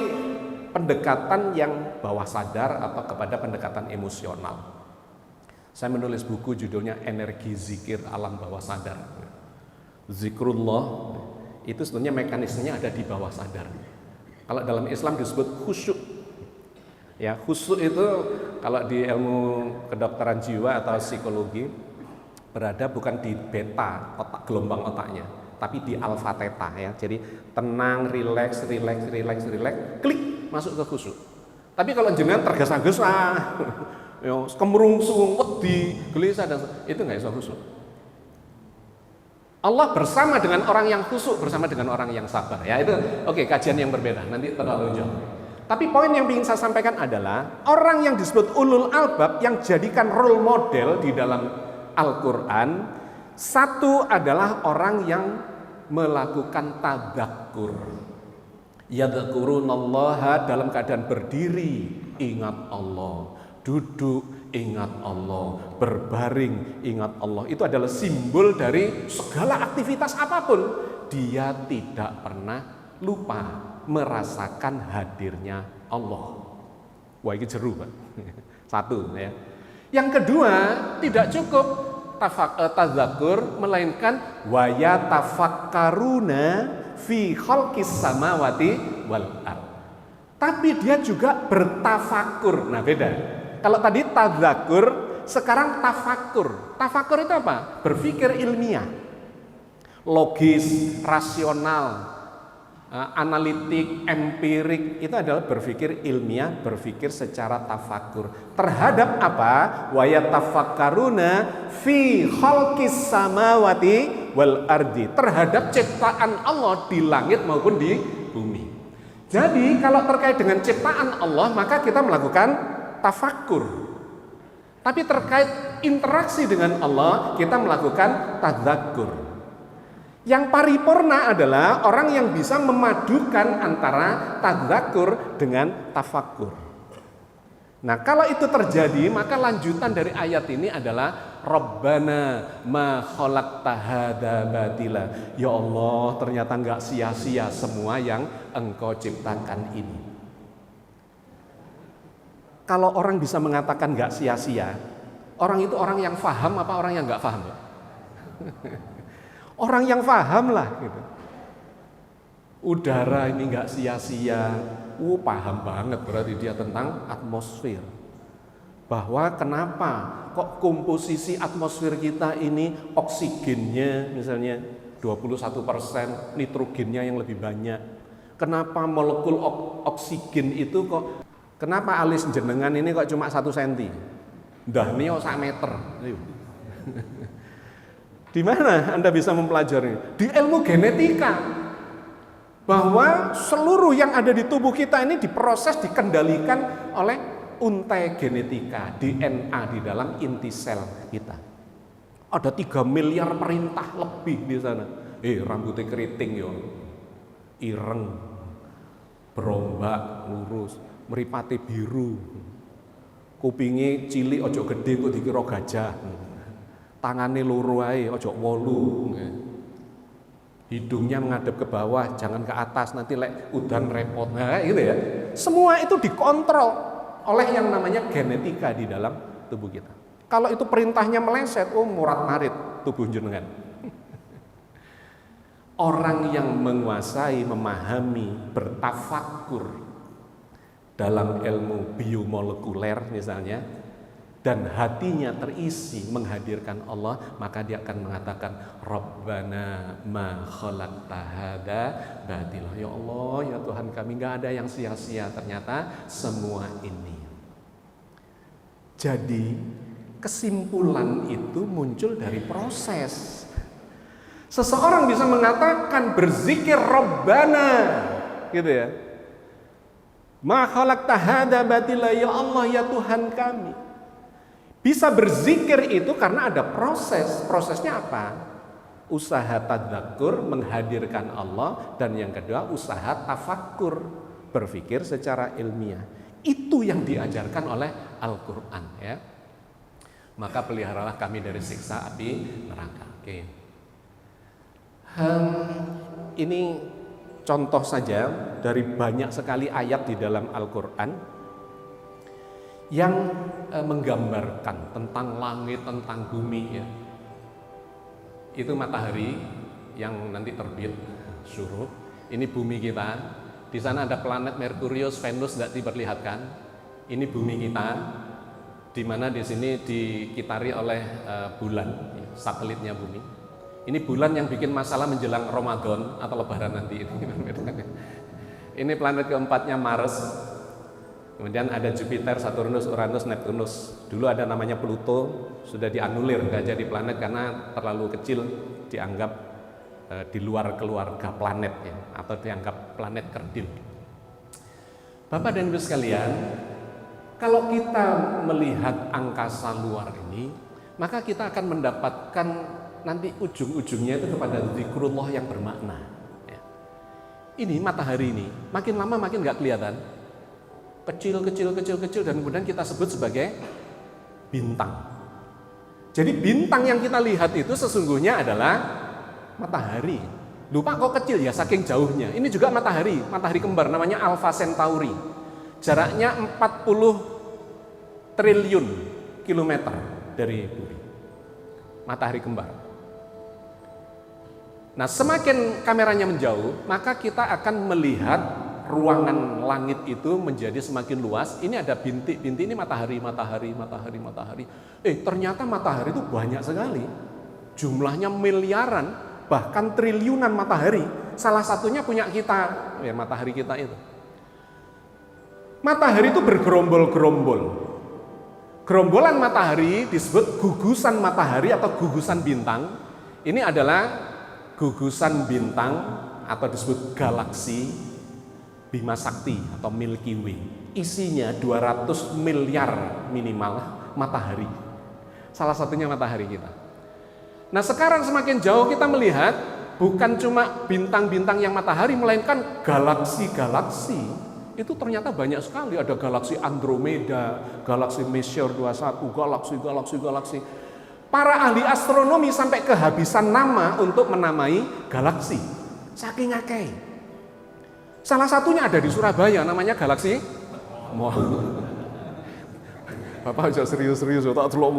pendekatan yang bawah sadar atau kepada pendekatan emosional. Saya menulis buku judulnya Energi Zikir Alam Bawah Sadar. Zikrullah itu sebenarnya mekanismenya ada di bawah sadar. Kalau dalam Islam disebut khusyuk. Ya, khusyuk itu kalau di ilmu kedokteran jiwa atau psikologi berada bukan di beta, otak gelombang otaknya, tapi di alfa theta ya. Jadi tenang, rileks, klik masuk ke khusyuk. Tapi kalau jenengan tergesa-gesa, kemerungsung, wedi, gelisah dan itu nggak bisa khusyuk. Allah bersama dengan orang yang khusyuk, bersama dengan orang yang sabar. Ya itu oke, kajian yang berbeda, nanti terlalu jauh. Tapi poin yang ingin saya sampaikan adalah orang yang disebut ulul albab yang jadikan role model di dalam Al-Quran, satu adalah orang yang melakukan tadzakkur. Yadhkurunallaha dalam keadaan berdiri, ingat Allah. Duduk, ingat Allah. Berbaring, ingat Allah. Itu adalah simbol dari segala aktivitas apapun. Dia tidak pernah lupa merasakan hadirnya Allah. Wah, ini jeru, Pak. Satu ya. Yang kedua, tidak cukup tadzakur, melainkan wa yatafakkaruna fi khalqis samawati wal ard. Tapi dia juga bertafakur. Nah, beda. Kalau tadi tadzakur, sekarang tafakur. Tafakur itu apa? Berpikir ilmiah, logis, rasional, analitik, empirik. Itu adalah berpikir ilmiah, berpikir secara tafakur. Terhadap apa? Wa yatafakkaruna fi khalqis samawati wal ardi. Terhadap ciptaan Allah di langit maupun di bumi. Jadi kalau terkait dengan ciptaan Allah, maka kita melakukan tafakur. Tapi terkait interaksi dengan Allah, kita melakukan tadzakur. Yang paripurna adalah orang yang bisa memadukan antara tadzakur dengan tafakur. Nah, kalau itu terjadi, maka lanjutan dari ayat ini adalah Rabbana ma khalaqta hadza batila. Ya Allah, ternyata enggak sia-sia semua yang Engkau ciptakan ini. Kalau orang bisa mengatakan enggak sia-sia, orang itu orang yang faham apa orang yang enggak faham? Orang yang faham lah gitu. Udara ini enggak sia-sia. Paham banget berarti dia tentang atmosfer. Bahwa kenapa kok komposisi atmosfer kita ini oksigennya misalnya 21%, nitrogennya yang lebih banyak. Kenapa molekul oksigen itu kok, kenapa alis jenengan ini kok cuma 1 cm? Dah nih 1 meter. Di mana Anda bisa mempelajari? Di ilmu genetika. Bahwa seluruh yang ada di tubuh kita ini diproses, dikendalikan oleh untai genetika, DNA di dalam inti sel kita. Ada 3 miliar perintah lebih di sana. Rambutnya keriting yo, ireng, berombak, lurus, meripati biru, kupingnya cilik ojo gede kok dikira gajah, tangannya loro ae ojo 8. Hidungnya menghadap ke bawah, jangan ke atas, nanti udan repot. Nah, gitu ya. Semua itu dikontrol oleh yang namanya genetika di dalam tubuh kita. Kalau itu perintahnya meleset, murat marit tubuh jenengan. Orang yang menguasai, memahami, bertafakur dalam ilmu biomolekuler misalnya, dan hatinya terisi menghadirkan Allah, maka dia akan mengatakan Rabbana ma khalaqta hadza batila. Ya Allah, ya Tuhan kami, gak ada yang sia-sia ternyata semua ini. Jadi kesimpulan itu muncul dari proses. Seseorang bisa mengatakan berzikir Rabbana gitu ya, ma khalaqta hadza batila, ya Allah ya Tuhan kami. Bisa berzikir itu karena ada proses. Prosesnya apa? Usaha tadzakur, menghadirkan Allah, dan yang kedua usaha tafakur, berpikir secara ilmiah. Itu yang diajarkan oleh Al-Quran ya. Maka peliharalah kami dari siksa api neraka. Oke. Ini contoh saja dari banyak sekali ayat di dalam Al-Quran yang menggambarkan tentang langit, tentang bumi ya. Itu matahari yang nanti terbit, syuruk. Ini bumi kita. Di sana ada planet Merkurius, Venus nggak diperlihatkan. Ini bumi kita, di mana di sini dikitari oleh bulan, satelitnya bumi. Ini bulan yang bikin masalah menjelang Ramadan atau Lebaran nanti. Ini planet keempatnya Mars. Kemudian ada Jupiter, Saturnus, Uranus, Neptunus. Dulu ada namanya Pluto, sudah dianulir, nggak jadi planet karena terlalu kecil, dianggap di luar keluarga planet ya, atau dianggap planet kerdil. Bapak dan Ibu sekalian, kalau kita melihat angkasa luar ini, maka kita akan mendapatkan nanti ujung-ujungnya itu kepada zikrullah yang bermakna. Ya. Ini matahari ini, makin lama makin nggak kelihatan. Kecil, dan kemudian kita sebut sebagai bintang. Jadi bintang yang kita lihat itu sesungguhnya adalah matahari. Lupa kok kecil ya saking jauhnya. Ini juga matahari kembar namanya Alpha Centauri. Jaraknya 40 triliun kilometer dari bumi. Matahari kembar. Nah, semakin kameranya menjauh, maka kita akan melihat ruangan langit itu menjadi semakin luas. Ini ada bintik-bintik, ini matahari. Ternyata matahari itu banyak sekali. Jumlahnya miliaran, bahkan triliunan matahari. Salah satunya punya kita, ya matahari kita itu. Matahari itu bergerombol-gerombol. Gerombolan matahari disebut gugusan matahari atau gugusan bintang. Ini adalah gugusan bintang atau disebut galaksi Bima Sakti atau Milky Way. Isinya 200 miliar minimal matahari. Salah satunya matahari kita. Nah, sekarang semakin jauh kita melihat bukan cuma bintang-bintang yang matahari, melainkan galaksi-galaksi. Itu ternyata banyak sekali. Ada galaksi Andromeda, galaksi Messier 21, galaksi. Para ahli astronomi sampai kehabisan nama untuk menamai galaksi. Saking akeh. Salah satunya ada di Surabaya, namanya galaksi. Bapak aja serius-serius, tak celok.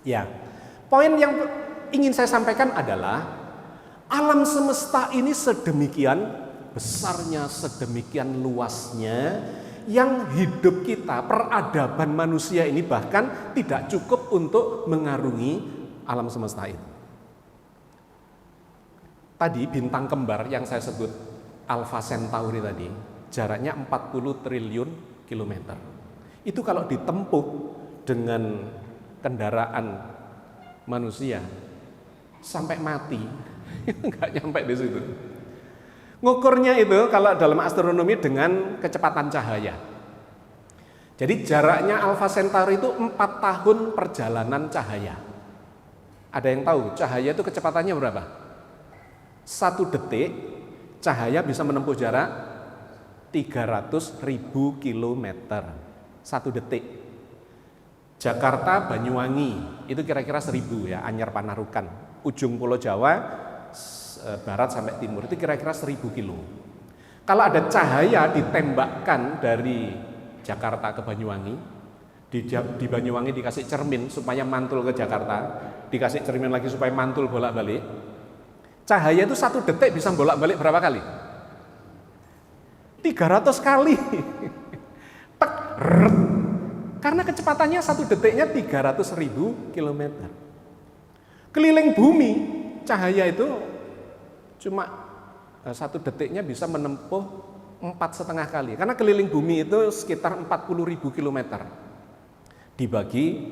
Ya, poin yang ingin saya sampaikan adalah alam semesta ini sedemikian besarnya, sedemikian luasnya, yang hidup kita, peradaban manusia ini bahkan tidak cukup untuk mengarungi alam semesta ini. Tadi bintang kembar yang saya sebut Alpha Centauri tadi, jaraknya 40 triliun kilometer. Itu kalau ditempuh dengan kendaraan manusia sampai mati, nggak nyampe di situ. Ngukurnya itu kalau dalam astronomi dengan kecepatan cahaya. Jadi jaraknya Alpha Centauri itu 4 tahun perjalanan cahaya. Ada yang tahu cahaya itu kecepatannya berapa? 1 detik cahaya bisa menempuh jarak 300.000 km. 1 detik. Jakarta, Banyuwangi itu kira-kira 1000 ya, Anyar Panarukan. Ujung Pulau Jawa barat sampai timur itu kira-kira 1000 kilo. Kalau ada cahaya ditembakkan dari Jakarta ke Banyuwangi, di Banyuwangi dikasih cermin supaya mantul ke Jakarta, dikasih cermin lagi supaya mantul bolak-balik. Cahaya itu 1 detik bisa bolak-balik berapa kali? 300 kali. Tek, rrrt. Karena kecepatannya 1 detiknya 300.000 km. Keliling bumi, cahaya itu cuma 1 detiknya bisa menempuh 4,5 kali. Karena keliling bumi itu sekitar 40.000 km. Dibagi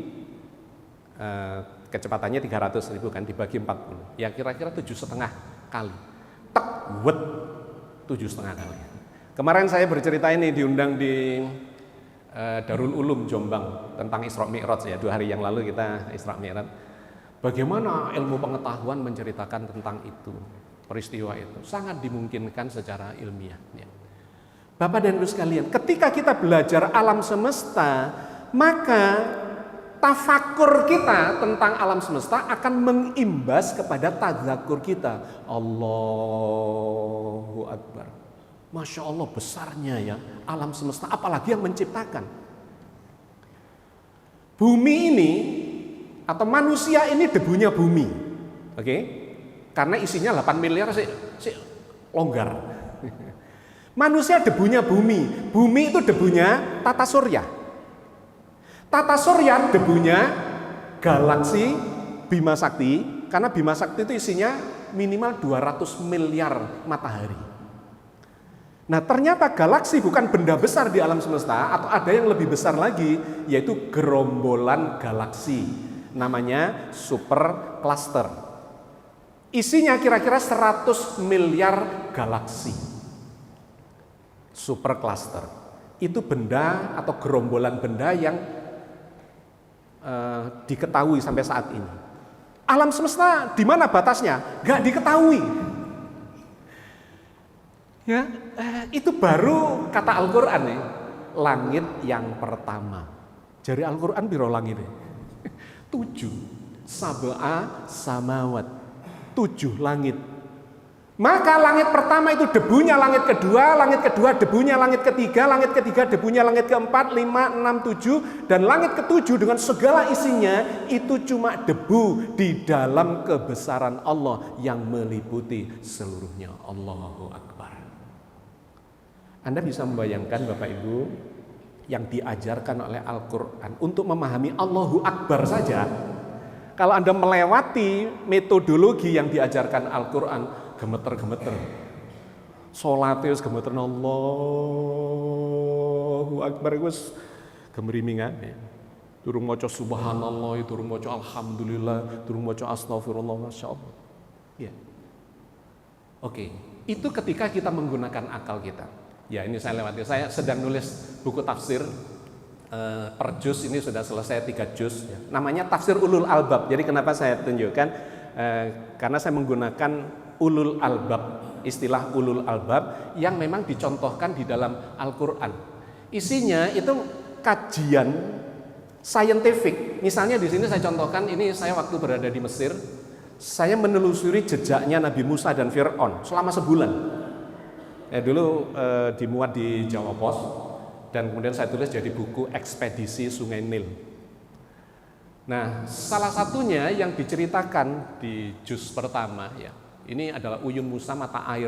kecepatannya 300.000 kan, dibagi 40. Ya kira-kira 7,5 kali. Tek, wet, 7,5 kali. Kemarin saya bercerita ini diundang di Darul Ulum Jombang tentang Isra Mi'raj ya, 2 hari yang lalu kita Isra Mi'raj. Bagaimana ilmu pengetahuan menceritakan tentang itu, peristiwa itu sangat dimungkinkan secara ilmiah ya. Bapak dan Ibu sekalian, ketika kita belajar alam semesta, maka tafakur kita tentang alam semesta akan mengimbas kepada tadzakur kita. Allahu Akbar. Masya Allah besarnya ya alam semesta, apalagi yang menciptakan. Bumi ini atau manusia ini debunya bumi, oke? Karena isinya 8 miliar sih longgar. Manusia debunya bumi, bumi itu debunya tata surya. Tata surya debunya galaksi Bima Sakti, karena Bima Sakti itu isinya minimal 200 miliar matahari. Nah, ternyata galaksi bukan benda besar di alam semesta, atau ada yang lebih besar lagi, yaitu gerombolan galaksi. Namanya super cluster. Isinya kira-kira 100 miliar galaksi. Super cluster. Itu benda atau gerombolan benda yang diketahui sampai saat ini. Alam semesta di mana batasnya? Gak diketahui. Ya, itu baru kata Al-Quran nih, langit yang pertama. Jari Al-Quran biro langit 7 sab'a samawat, 7 langit. Maka langit pertama itu debunya langit kedua debunya langit ketiga debunya langit keempat, 5, 6, 7, dan langit ketujuh dengan segala isinya itu cuma debu di dalam kebesaran Allah yang meliputi seluruhnya. Allahu Akbar. Anda bisa membayangkan Bapak Ibu yang diajarkan oleh Al-Quran untuk memahami Allahu Akbar saja. Kalau Anda melewati metodologi yang diajarkan Al-Quran, gemeter-gemeter. Salatnya wis gemeter, Allahu Akbar wis gemerimingan ya. Durung maca subhanallah, durung maca alhamdulillah, durung maca astagfirullah, masyaallah. Ya. Oke, itu ketika kita menggunakan akal kita. Ya, ini saya lewati. Saya sedang nulis buku tafsir per juz, ini sudah selesai 3 juz ya. Namanya Tafsir Ulul Albab. Jadi kenapa saya tunjukkan? Karena saya menggunakan ulul albab, istilah ulul albab yang memang dicontohkan di dalam Al-Quran. Isinya itu kajian scientific. Misalnya di sini saya contohkan, ini saya waktu berada di Mesir, saya menelusuri jejaknya Nabi Musa dan Fir'aun selama sebulan. Dulu dimuat di Jawa Pos dan kemudian saya tulis jadi buku Ekspedisi Sungai Nil. Nah, salah satunya yang diceritakan di juz pertama ya. Ini adalah uyun Musa, mata air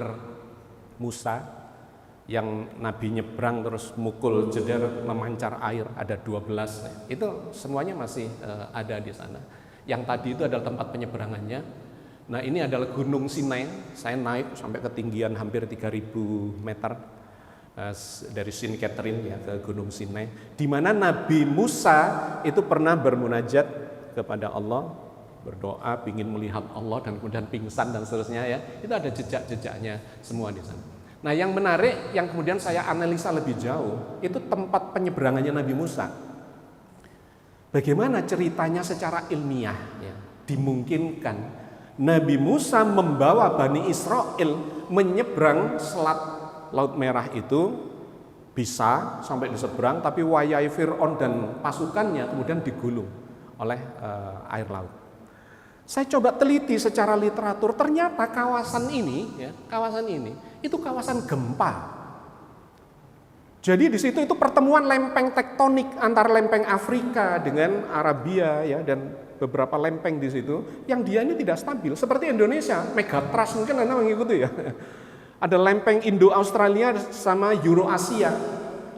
Musa yang Nabi nyebrang terus mukul jeder memancar air, ada 12. Itu semuanya masih ada di sana. Yang tadi itu adalah tempat penyeberangannya. Nah, ini adalah Gunung Sinai. Saya naik sampai ketinggian hampir 3000 meter dari Sin Catherine ya ke Gunung Sinai, di mana Nabi Musa itu pernah bermunajat kepada Allah, berdoa, ingin melihat Allah dan kemudian pingsan dan seterusnya ya. Itu ada jejak-jejaknya semua di sana. Nah, yang menarik yang kemudian saya analisa lebih jauh itu tempat penyeberangannya Nabi Musa. Bagaimana ceritanya secara ilmiah ya, dimungkinkan Nabi Musa membawa Bani Israel menyeberang Selat Laut Merah itu bisa sampai di seberang, tapi wayai Fir'aun dan pasukannya kemudian digulung oleh air laut. Saya coba teliti secara literatur, ternyata kawasan ini itu kawasan gempa. Jadi di situ itu pertemuan lempeng tektonik antara lempeng Afrika dengan Arabia ya, dan beberapa lempeng di situ yang dia ini tidak stabil. Seperti Indonesia, megatrust mungkin Anda mengikuti ya. Ada lempeng Indo-Australia sama Euro-Asia.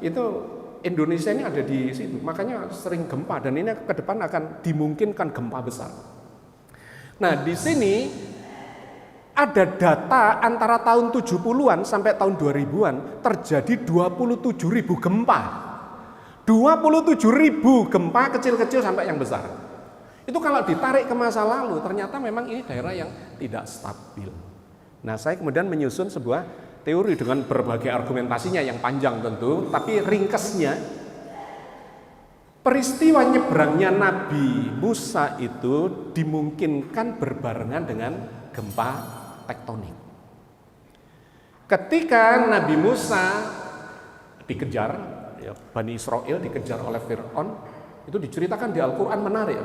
Itu Indonesia ini ada di situ. Makanya sering gempa dan ini ke depan akan dimungkinkan gempa besar. Nah, di sini ada data antara tahun 70-an sampai tahun 2000-an terjadi 27.000 gempa. 27.000 gempa kecil-kecil sampai yang besar. Itu kalau ditarik ke masa lalu, ternyata memang ini daerah yang tidak stabil. Nah, saya kemudian menyusun sebuah teori dengan berbagai argumentasinya yang panjang tentu, tapi ringkasnya peristiwa nyebrangnya Nabi Musa itu dimungkinkan berbarengan dengan gempa tektonik. Ketika Nabi Musa dikejar, ya, Bani Israel dikejar oleh Fir'aun, itu diceritakan di Al-Quran menarik.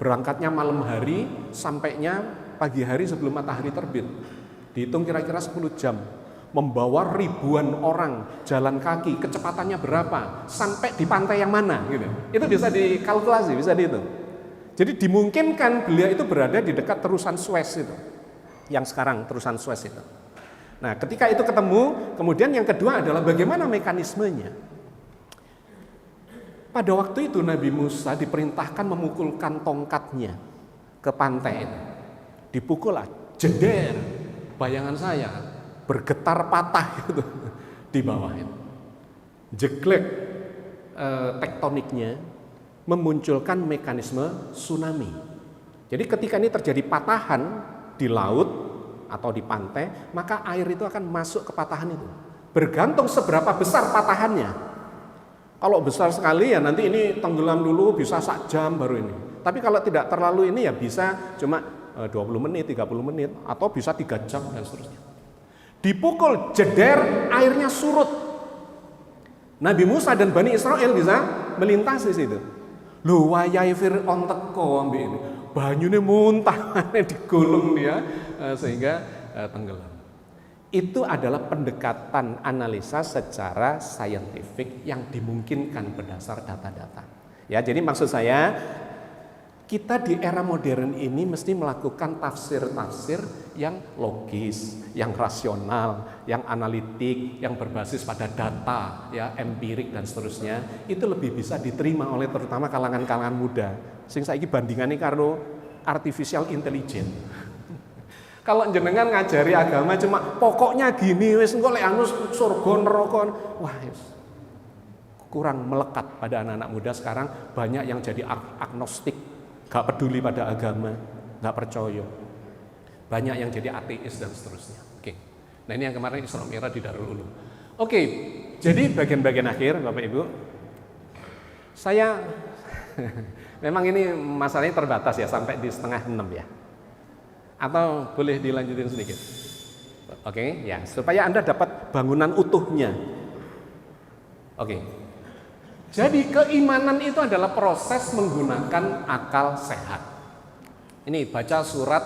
Berangkatnya malam hari, sampainya pagi hari sebelum matahari terbit. Dihitung kira-kira 10 jam. Membawa ribuan orang jalan kaki, kecepatannya berapa, sampai di pantai yang mana gitu. Itu bisa dikalkulasi, bisa dihitung. Jadi dimungkinkan beliau itu berada di dekat terusan Suez itu. Yang sekarang terusan Suez itu. Nah, ketika itu ketemu, kemudian yang kedua adalah bagaimana mekanismenya. Pada waktu itu Nabi Musa diperintahkan memukulkan tongkatnya ke pantai itu. Dipukul lah, jeder. Bayangan saya bergetar patah gitu di bawah itu. Jeglek tektoniknya memunculkan mekanisme tsunami. Jadi ketika ini terjadi patahan di laut atau di pantai, maka air itu akan masuk ke patahan itu. Bergantung seberapa besar patahannya. Kalau besar sekali ya nanti ini tenggelam dulu bisa 1 jam baru ini. Tapi kalau tidak terlalu ini ya bisa cuma 20 menit, 30 menit atau bisa 3 jam dan seterusnya. Dipukul jeder, airnya surut. Nabi Musa dan Bani Israel bisa melintasi situ. Lho wayahe Fir'aun teko ambek ini. Banyune muntah digulung dia sehingga tenggelam. itu adalah pendekatan analisa secara saintifik yang dimungkinkan berdasar data-data. Ya, jadi maksud saya kita di era modern ini mesti melakukan tafsir-tafsir yang logis, yang rasional, yang analitik, yang berbasis pada data, ya empirik dan seterusnya. Itu lebih bisa diterima oleh terutama kalangan-kalangan muda. Sing saiki bandingannya karo artificial intelligence. Kalau jenengan ngajari agama cuma pokoknya gini wis engko lek anu surga neraka, wah kurang melekat pada anak-anak muda sekarang. Banyak yang jadi agnostik, gak peduli pada agama, gak percaya. Banyak yang jadi ateis dan seterusnya. Oke. Nah ini yang kemarin Isra Mi'raj di Darul Ulum. Oke, jadi bagian-bagian akhir Bapak Ibu, saya memang ini masalahnya terbatas ya sampai di 5:30 ya. Atau boleh dilanjutin sedikit? Oke, ya supaya Anda dapat bangunan utuhnya. Oke. Jadi keimanan itu adalah proses menggunakan akal sehat. Ini baca surat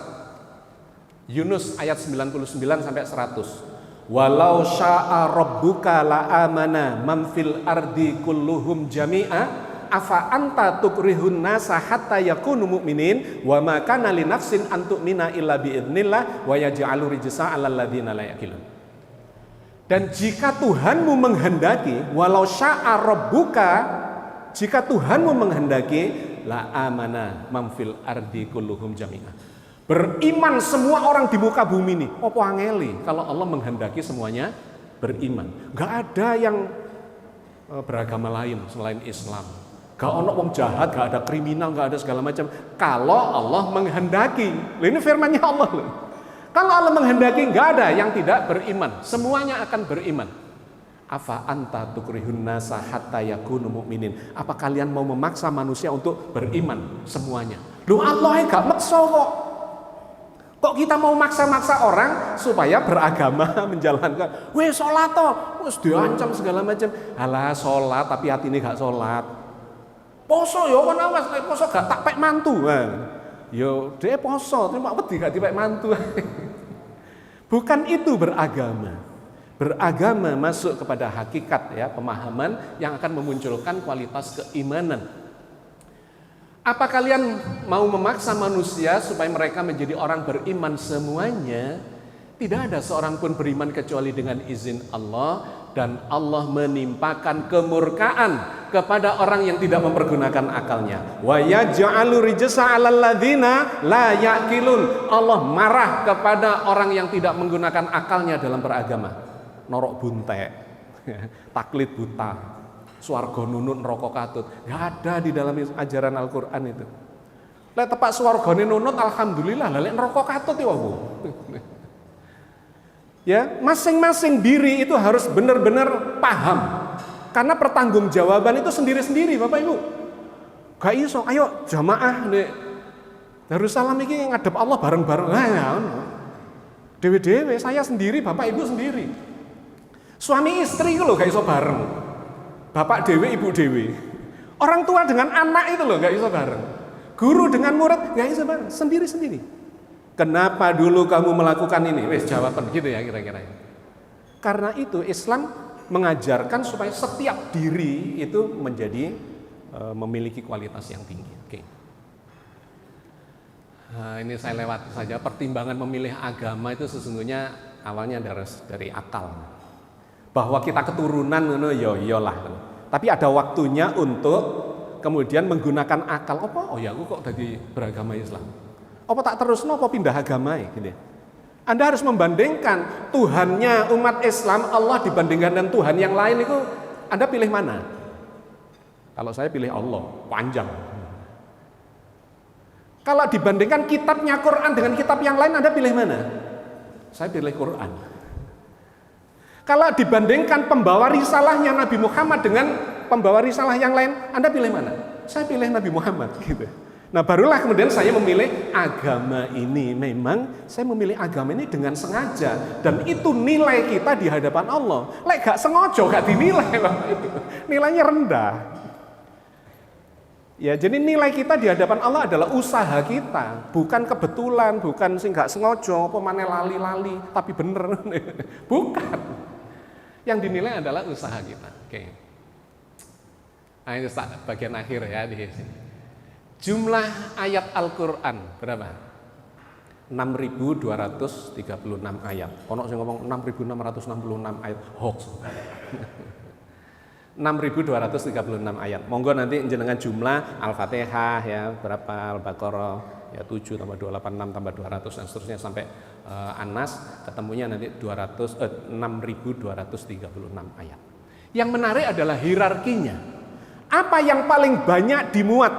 Yunus ayat 99 sampai 100. Walau syaa rabbuka la amana man fil ardi kulluhum jami'a afa anta tukrihun nasa hatta yakunu mu'minin wa ma kana li nafsin an tu'mina illa bi idznillah wa yaj'alu rijsa 'alal ladzina la yaqilun. Dan jika Tuhanmu menghendaki, walau syaa rabbuka, jika Tuhanmu menghendaki, la amana man fil ardi kulluhum jami'a. Beriman semua orang di muka bumi ini. Apa angeli kalau Allah menghendaki semuanya beriman. Enggak ada yang beragama lain selain Islam. Gak ono wong jahat, gak ada kriminal, gak ada segala macam. Kalau Allah menghendaki, ini firmannya Allah loh. Kalau Allah menghendaki, gak ada yang tidak beriman. Semuanya akan beriman. Afa anta tukrihun nasa hatta yakunu mu'minin. Apa kalian mau memaksa manusia untuk beriman semuanya? Loh Allah gak maksa kok. Kok kita mau maksa-maksa orang supaya beragama menjalankan? Weh sholat toh, wes diancam segala macam. Alah sholat tapi hati ini gak sholat. Poso ya kan awas, poso gak tak pek mantu. Yo dia poso, terima wedi gak dipek mantu. Bukan itu beragama. Beragama masuk kepada hakikat ya, pemahaman yang akan memunculkan kualitas keimanan. Apa kalian mau memaksa manusia supaya mereka menjadi orang beriman semuanya? Tidak ada seorang pun beriman kecuali dengan izin Allah, dan Allah menimpakan kemurkaan kepada orang yang tidak mempergunakan akalnya. Wa yaj'alu rijsa 'alal ladzina la yaqilun. Allah marah kepada orang yang tidak menggunakan akalnya dalam beragama. Norok buntek, taklid buta, swarga nunut neraka katut. Enggak ada di dalam ajaran Al-Qur'an itu. Lek tepak swargane nunut alhamdulillah, lek neraka katut ya Bu. Ya, masing-masing diri itu harus benar-benar paham. Karena pertanggungjawaban itu sendiri-sendiri, Bapak Ibu. Gak iso, ayo jamaah nek Darussalam iki ngadep Allah bareng-bareng. Dewe-dewe, saya sendiri, Bapak Ibu sendiri. Suami istri itu loh gak iso bareng. Bapak dewe, Ibu dewe. Orang tua dengan anak itu loh gak iso bareng. Guru dengan murid gak iso bareng, sendiri-sendiri. Kenapa dulu kamu melakukan ini? Wes jawaban gitu ya kira-kira. Karena itu Islam mengajarkan supaya setiap diri itu menjadi memiliki kualitas yang tinggi. Oke. Nah, ini saya lewat saja. Pertimbangan memilih agama itu sesungguhnya awalnya dari akal. Bahwa kita keturunan ya iyalah. Tapi ada waktunya untuk kemudian menggunakan akal. Oh ya aku kok tadi beragama Islam. Apa tak terus apa pindah agama gitu. Anda harus membandingkan Tuhannya umat Islam Allah dibandingkan dengan Tuhan yang lain itu Anda pilih mana? Kalau saya pilih Allah, panjang. Kalau dibandingkan kitabnya Quran dengan kitab yang lain Anda pilih mana? Saya pilih Quran. Kalau dibandingkan pembawa risalahnya Nabi Muhammad dengan pembawa risalah yang lain, Anda pilih mana? Saya pilih Nabi Muhammad gitu. Nah barulah kemudian saya memilih agama ini. Memang saya memilih agama ini dengan sengaja. Dan itu nilai kita di hadapan Allah. Lek gak sengaja, gak dinilai. Nilainya rendah. Ya, jadi nilai kita di hadapan Allah adalah usaha kita, bukan kebetulan, bukan sing gak sengojo, pemane lali-lali, tapi bener. Bukan. Yang dinilai adalah usaha kita. Oke. Nah, ini bagian akhir ya di sini. Jumlah ayat Al-Qur'an berapa? 6.236 ayat. Ono sing ngomong 6.666 ayat, hoax. 6.236 ayat. Monggo nanti jenengan jumlah Al-Fatihah ya, berapa, Al-Baqarah ya 7 tambah 286 tambah 200 dan seterusnya sampai An-Nas, ketemunya nanti 6.236 ayat. Yang menarik adalah hierarkinya. Apa yang paling banyak dimuat,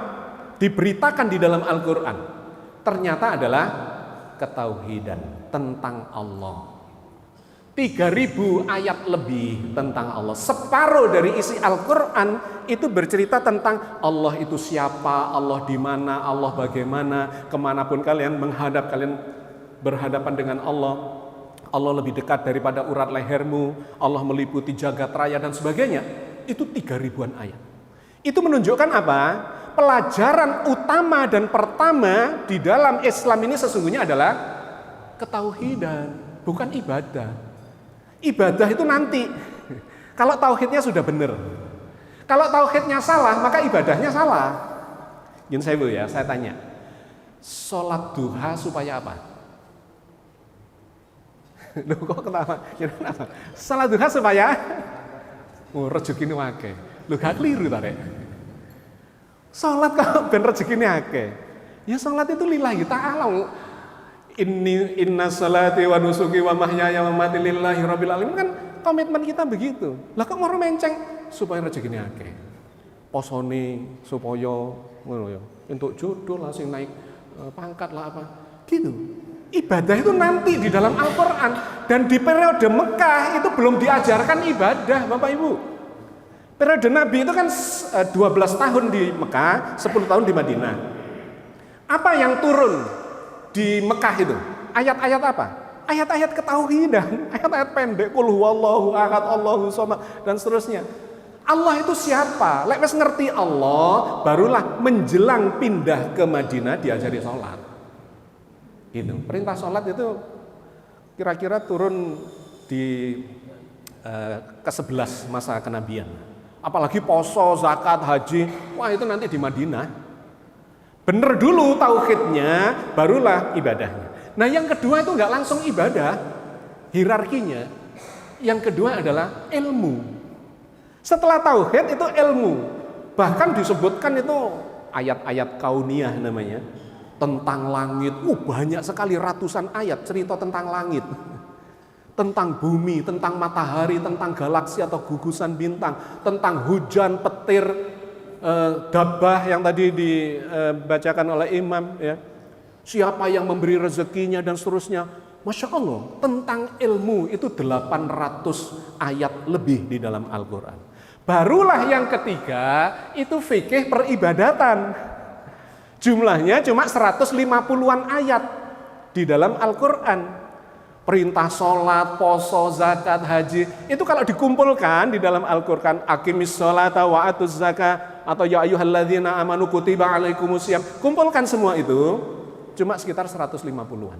diberitakan di dalam Al-Qur'an? Ternyata adalah ketauhidan tentang Allah. 3.000 ayat lebih tentang Allah. Separuh dari isi Al-Quran itu bercerita tentang Allah itu siapa, Allah di mana, Allah bagaimana, kemanapun kalian menghadap, kalian berhadapan dengan Allah. Allah lebih dekat daripada urat lehermu, Allah meliputi jagat raya dan sebagainya. Itu 3.000-an ayat. Itu menunjukkan apa? Pelajaran utama dan pertama di dalam Islam ini sesungguhnya adalah ketauhidan, bukan ibadah. Ibadah itu nanti. Kalau tauhidnya sudah benar. Kalau tauhidnya salah, maka ibadahnya salah. Gini saya tanya. Sholat duha supaya apa? Loh kok ketawa? Kenapa? Sholat duha supaya rezeki ini akeh. Loh gak keliru tarik. Sholat kalau ben rezeki ini akeh. Ya sholat itu lillahi ta'ala. Inna salati wa nusuki wa mahyaya wa mamati lillahi rabbil alamin, kan komitmen kita begitu. Lah kok mau menceng supaya rezekine akeh. Posone supaya ngono ya, entuk jodoh lah sing naik pangkat lah apa. Gitu. Ibadah itu nanti di dalam Al-Qur'an, dan di periode Mekah itu belum diajarkan ibadah, Bapak Ibu. Periode Nabi itu kan 12 tahun di Mekah, 10 tahun di Madinah. Apa yang turun di Mekah itu? Ayat-ayat apa? Ayat-ayat ketauhidan, ayat-ayat pendek, qul huwallahu ahad, Allahu shamad dan seterusnya. Allah itu siapa? Lek wis ngerti Allah, barulah menjelang pindah ke Madinah diajari sholat. Gitu. Perintah sholat itu kira-kira turun di ke-11 masa kenabian. Apalagi poso, zakat, haji, wah itu nanti di Madinah. Bener dulu tauhidnya, barulah ibadahnya. Nah yang kedua itu nggak langsung ibadah, hierarkinya. Yang kedua adalah ilmu. Setelah tauhid itu ilmu. Bahkan disebutkan itu ayat-ayat kauniyah namanya. Tentang langit, banyak sekali ratusan ayat cerita tentang langit. Tentang bumi, tentang matahari, tentang galaksi atau gugusan bintang, tentang hujan, petir, dabbah yang tadi dibacakan oleh imam ya. Siapa yang memberi rezekinya dan seterusnya. Masya Allah, tentang ilmu itu 800 ayat lebih di dalam Al-Quran. Barulah yang ketiga itu fikih peribadatan. Jumlahnya cuma 150-an ayat di dalam Al-Quran. Perintah sholat, poso, zakat, haji, itu kalau dikumpulkan di dalam Al-Quran, aqimis sholata wa atuz zakah, atau ya ayyuhalladzina amanu kutiba alaikumusiyam, kumpulkan semua itu cuma sekitar 150-an.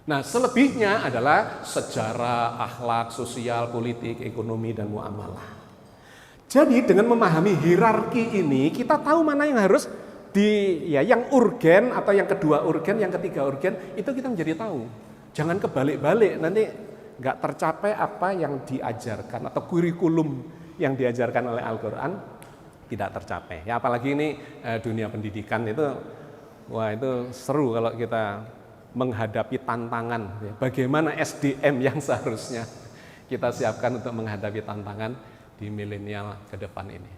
Nah selebihnya adalah sejarah, akhlak, sosial, politik, ekonomi, dan muamalah. Jadi dengan memahami hierarki ini, kita tahu mana yang harus yang urgen, atau yang kedua urgen, yang ketiga urgen, itu kita menjadi tahu. Jangan kebalik-balik, nanti nggak tercapai apa yang diajarkan atau kurikulum yang diajarkan oleh Al-Quran tidak tercapai. Ya apalagi ini dunia pendidikan itu, wah itu seru kalau kita menghadapi tantangan. Ya. Bagaimana SDM yang seharusnya kita siapkan untuk menghadapi tantangan di milenial ke depan ini.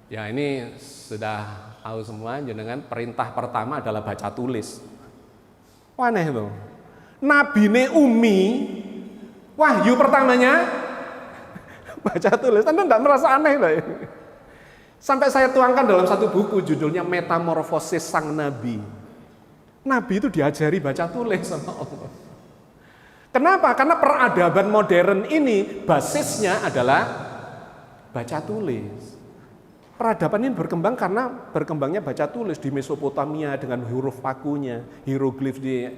Ya ini sudah tahu semua, jenengan perintah pertama adalah baca tulis. Aneh tuh. Nabine Umi, wahyu pertamanya baca tulis. Anda enggak merasa aneh loh. Sampai saya tuangkan dalam satu buku judulnya Metamorfosis Sang Nabi. Nabi itu diajari baca tulis sama Allah. Kenapa? Karena peradaban modern ini basisnya adalah baca tulis. Peradaban ini berkembang karena berkembangnya baca tulis di Mesopotamia dengan huruf pakunya, hieroglif di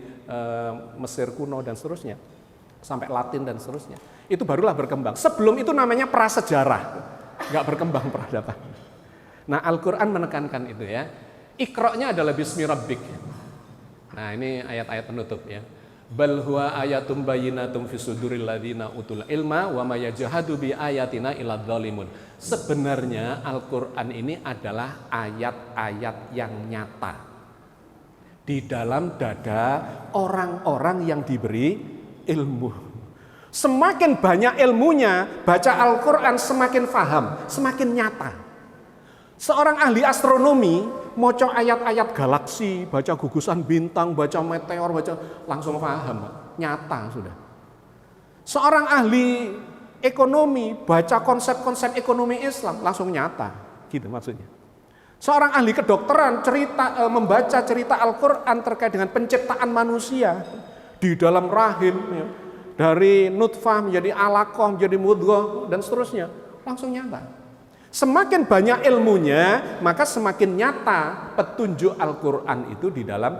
Mesir kuno dan seterusnya, sampai Latin dan seterusnya. Itu barulah berkembang. Sebelum itu namanya prasejarah, nggak berkembang peradaban. Nah, Al-Quran menekankan itu ya. Iqra-nya adalah bismi rabbik. Nah, ini ayat-ayat penutup ya. Bal huwa ayatum bayyinatum fi suduril ladzina utul ilma wa may yajhadu bi ayatina illa dzalimun. Sebenarnya Al-Qur'an ini adalah ayat-ayat yang nyata di dalam dada orang-orang yang diberi ilmu. Semakin banyak ilmunya, baca Al-Qur'an semakin faham, semakin nyata. Seorang ahli astronomi maca ayat-ayat galaksi, baca gugusan bintang, baca meteor, baca langsung paham, nyata sudah. Seorang ahli ekonomi baca konsep-konsep ekonomi Islam langsung nyata, gitu maksudnya. Seorang ahli kedokteran membaca cerita Al-Qur'an terkait dengan penciptaan manusia di dalam rahim ya, dari nutfah menjadi alaqah, menjadi mudghah dan seterusnya, langsung nyata. Semakin banyak ilmunya, maka semakin nyata petunjuk Al-Quran itu di dalam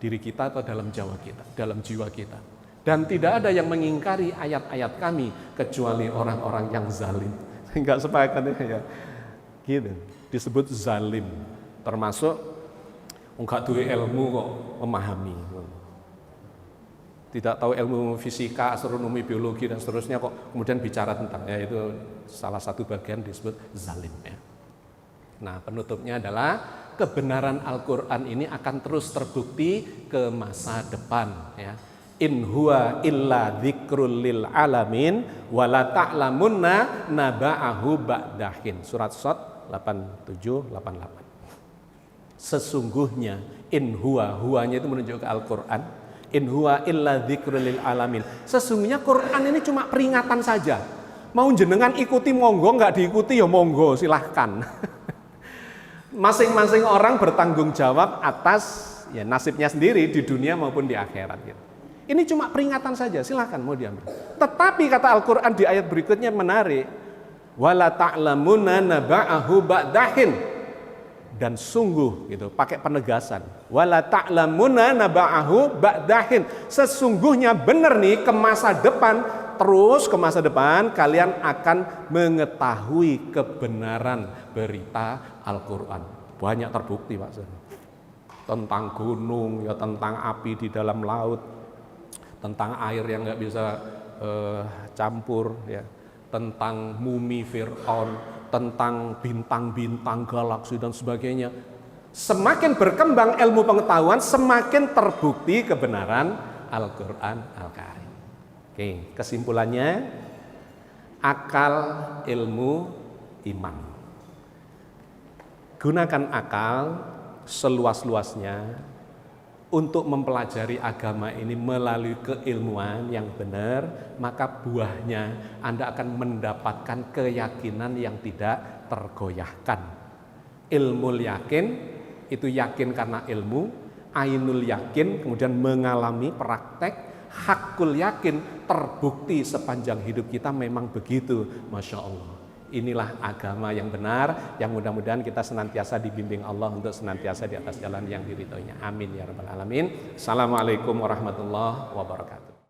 diri kita atau dalam jiwa kita. Dan tidak ada yang mengingkari ayat-ayat kami kecuali orang-orang yang zalim. Enggak sepakat ya. Gitu. Disebut zalim. Termasuk enggak duwe ilmu kok memahami. Tidak tahu ilmu fisika, astronomi, biologi dan seterusnya kok kemudian bicara tentang ya itu salah satu bagian disebut zalim ya. Nah, penutupnya adalah kebenaran Al-Qur'an ini akan terus terbukti ke masa depan ya. In huwa illa dzikrul lil alamin wala ta'lamunna naba'ahu ba'dahin. Surat Shad 8788. Sesungguhnya in huwanya itu menunjuk ke Al-Qur'an. In huwa illa dzikrul lil alamin. Sesungguhnya Quran ini cuma peringatan saja. Mau jenengan ikuti monggo, nggak diikuti ya monggo, silahkan. Masing-masing orang bertanggung jawab atas ya nasibnya sendiri di dunia maupun di akhirat gitu. Ini cuma peringatan saja, silahkan mau diambil. Tetapi kata Al-Quran di ayat berikutnya menarik. Wala ta'lamuna naba'ahu ba'dahin. Dan sungguh gitu, pakai penegasan. Wala ta'lamuna naba'ahu ba'dahin. Sesungguhnya benar nih ke masa depan, terus ke masa depan kalian akan mengetahui kebenaran berita Al-Quran. Banyak terbukti Pak. Tentang gunung, ya tentang api di dalam laut, tentang air yang nggak bisa campur, ya, tentang mumi Fir'aun, tentang bintang-bintang, galaksi dan sebagainya. Semakin berkembang ilmu pengetahuan, semakin terbukti kebenaran Al-Quran Al-Karim. Oke, kesimpulannya, akal, ilmu, iman. Gunakan akal seluas-luasnya untuk mempelajari agama ini melalui keilmuan yang benar, maka buahnya Anda akan mendapatkan keyakinan yang tidak tergoyahkan. Ilmu yakin, itu yakin karena ilmu, ainul yakin, kemudian mengalami praktek, hakul yakin, terbukti sepanjang hidup kita memang begitu, Masya Allah. Inilah agama yang benar, yang mudah-mudahan kita senantiasa dibimbing Allah untuk senantiasa di atas jalan yang diridhoinya. Amin ya rabbal alamin. Assalamualaikum warahmatullahi wabarakatuh.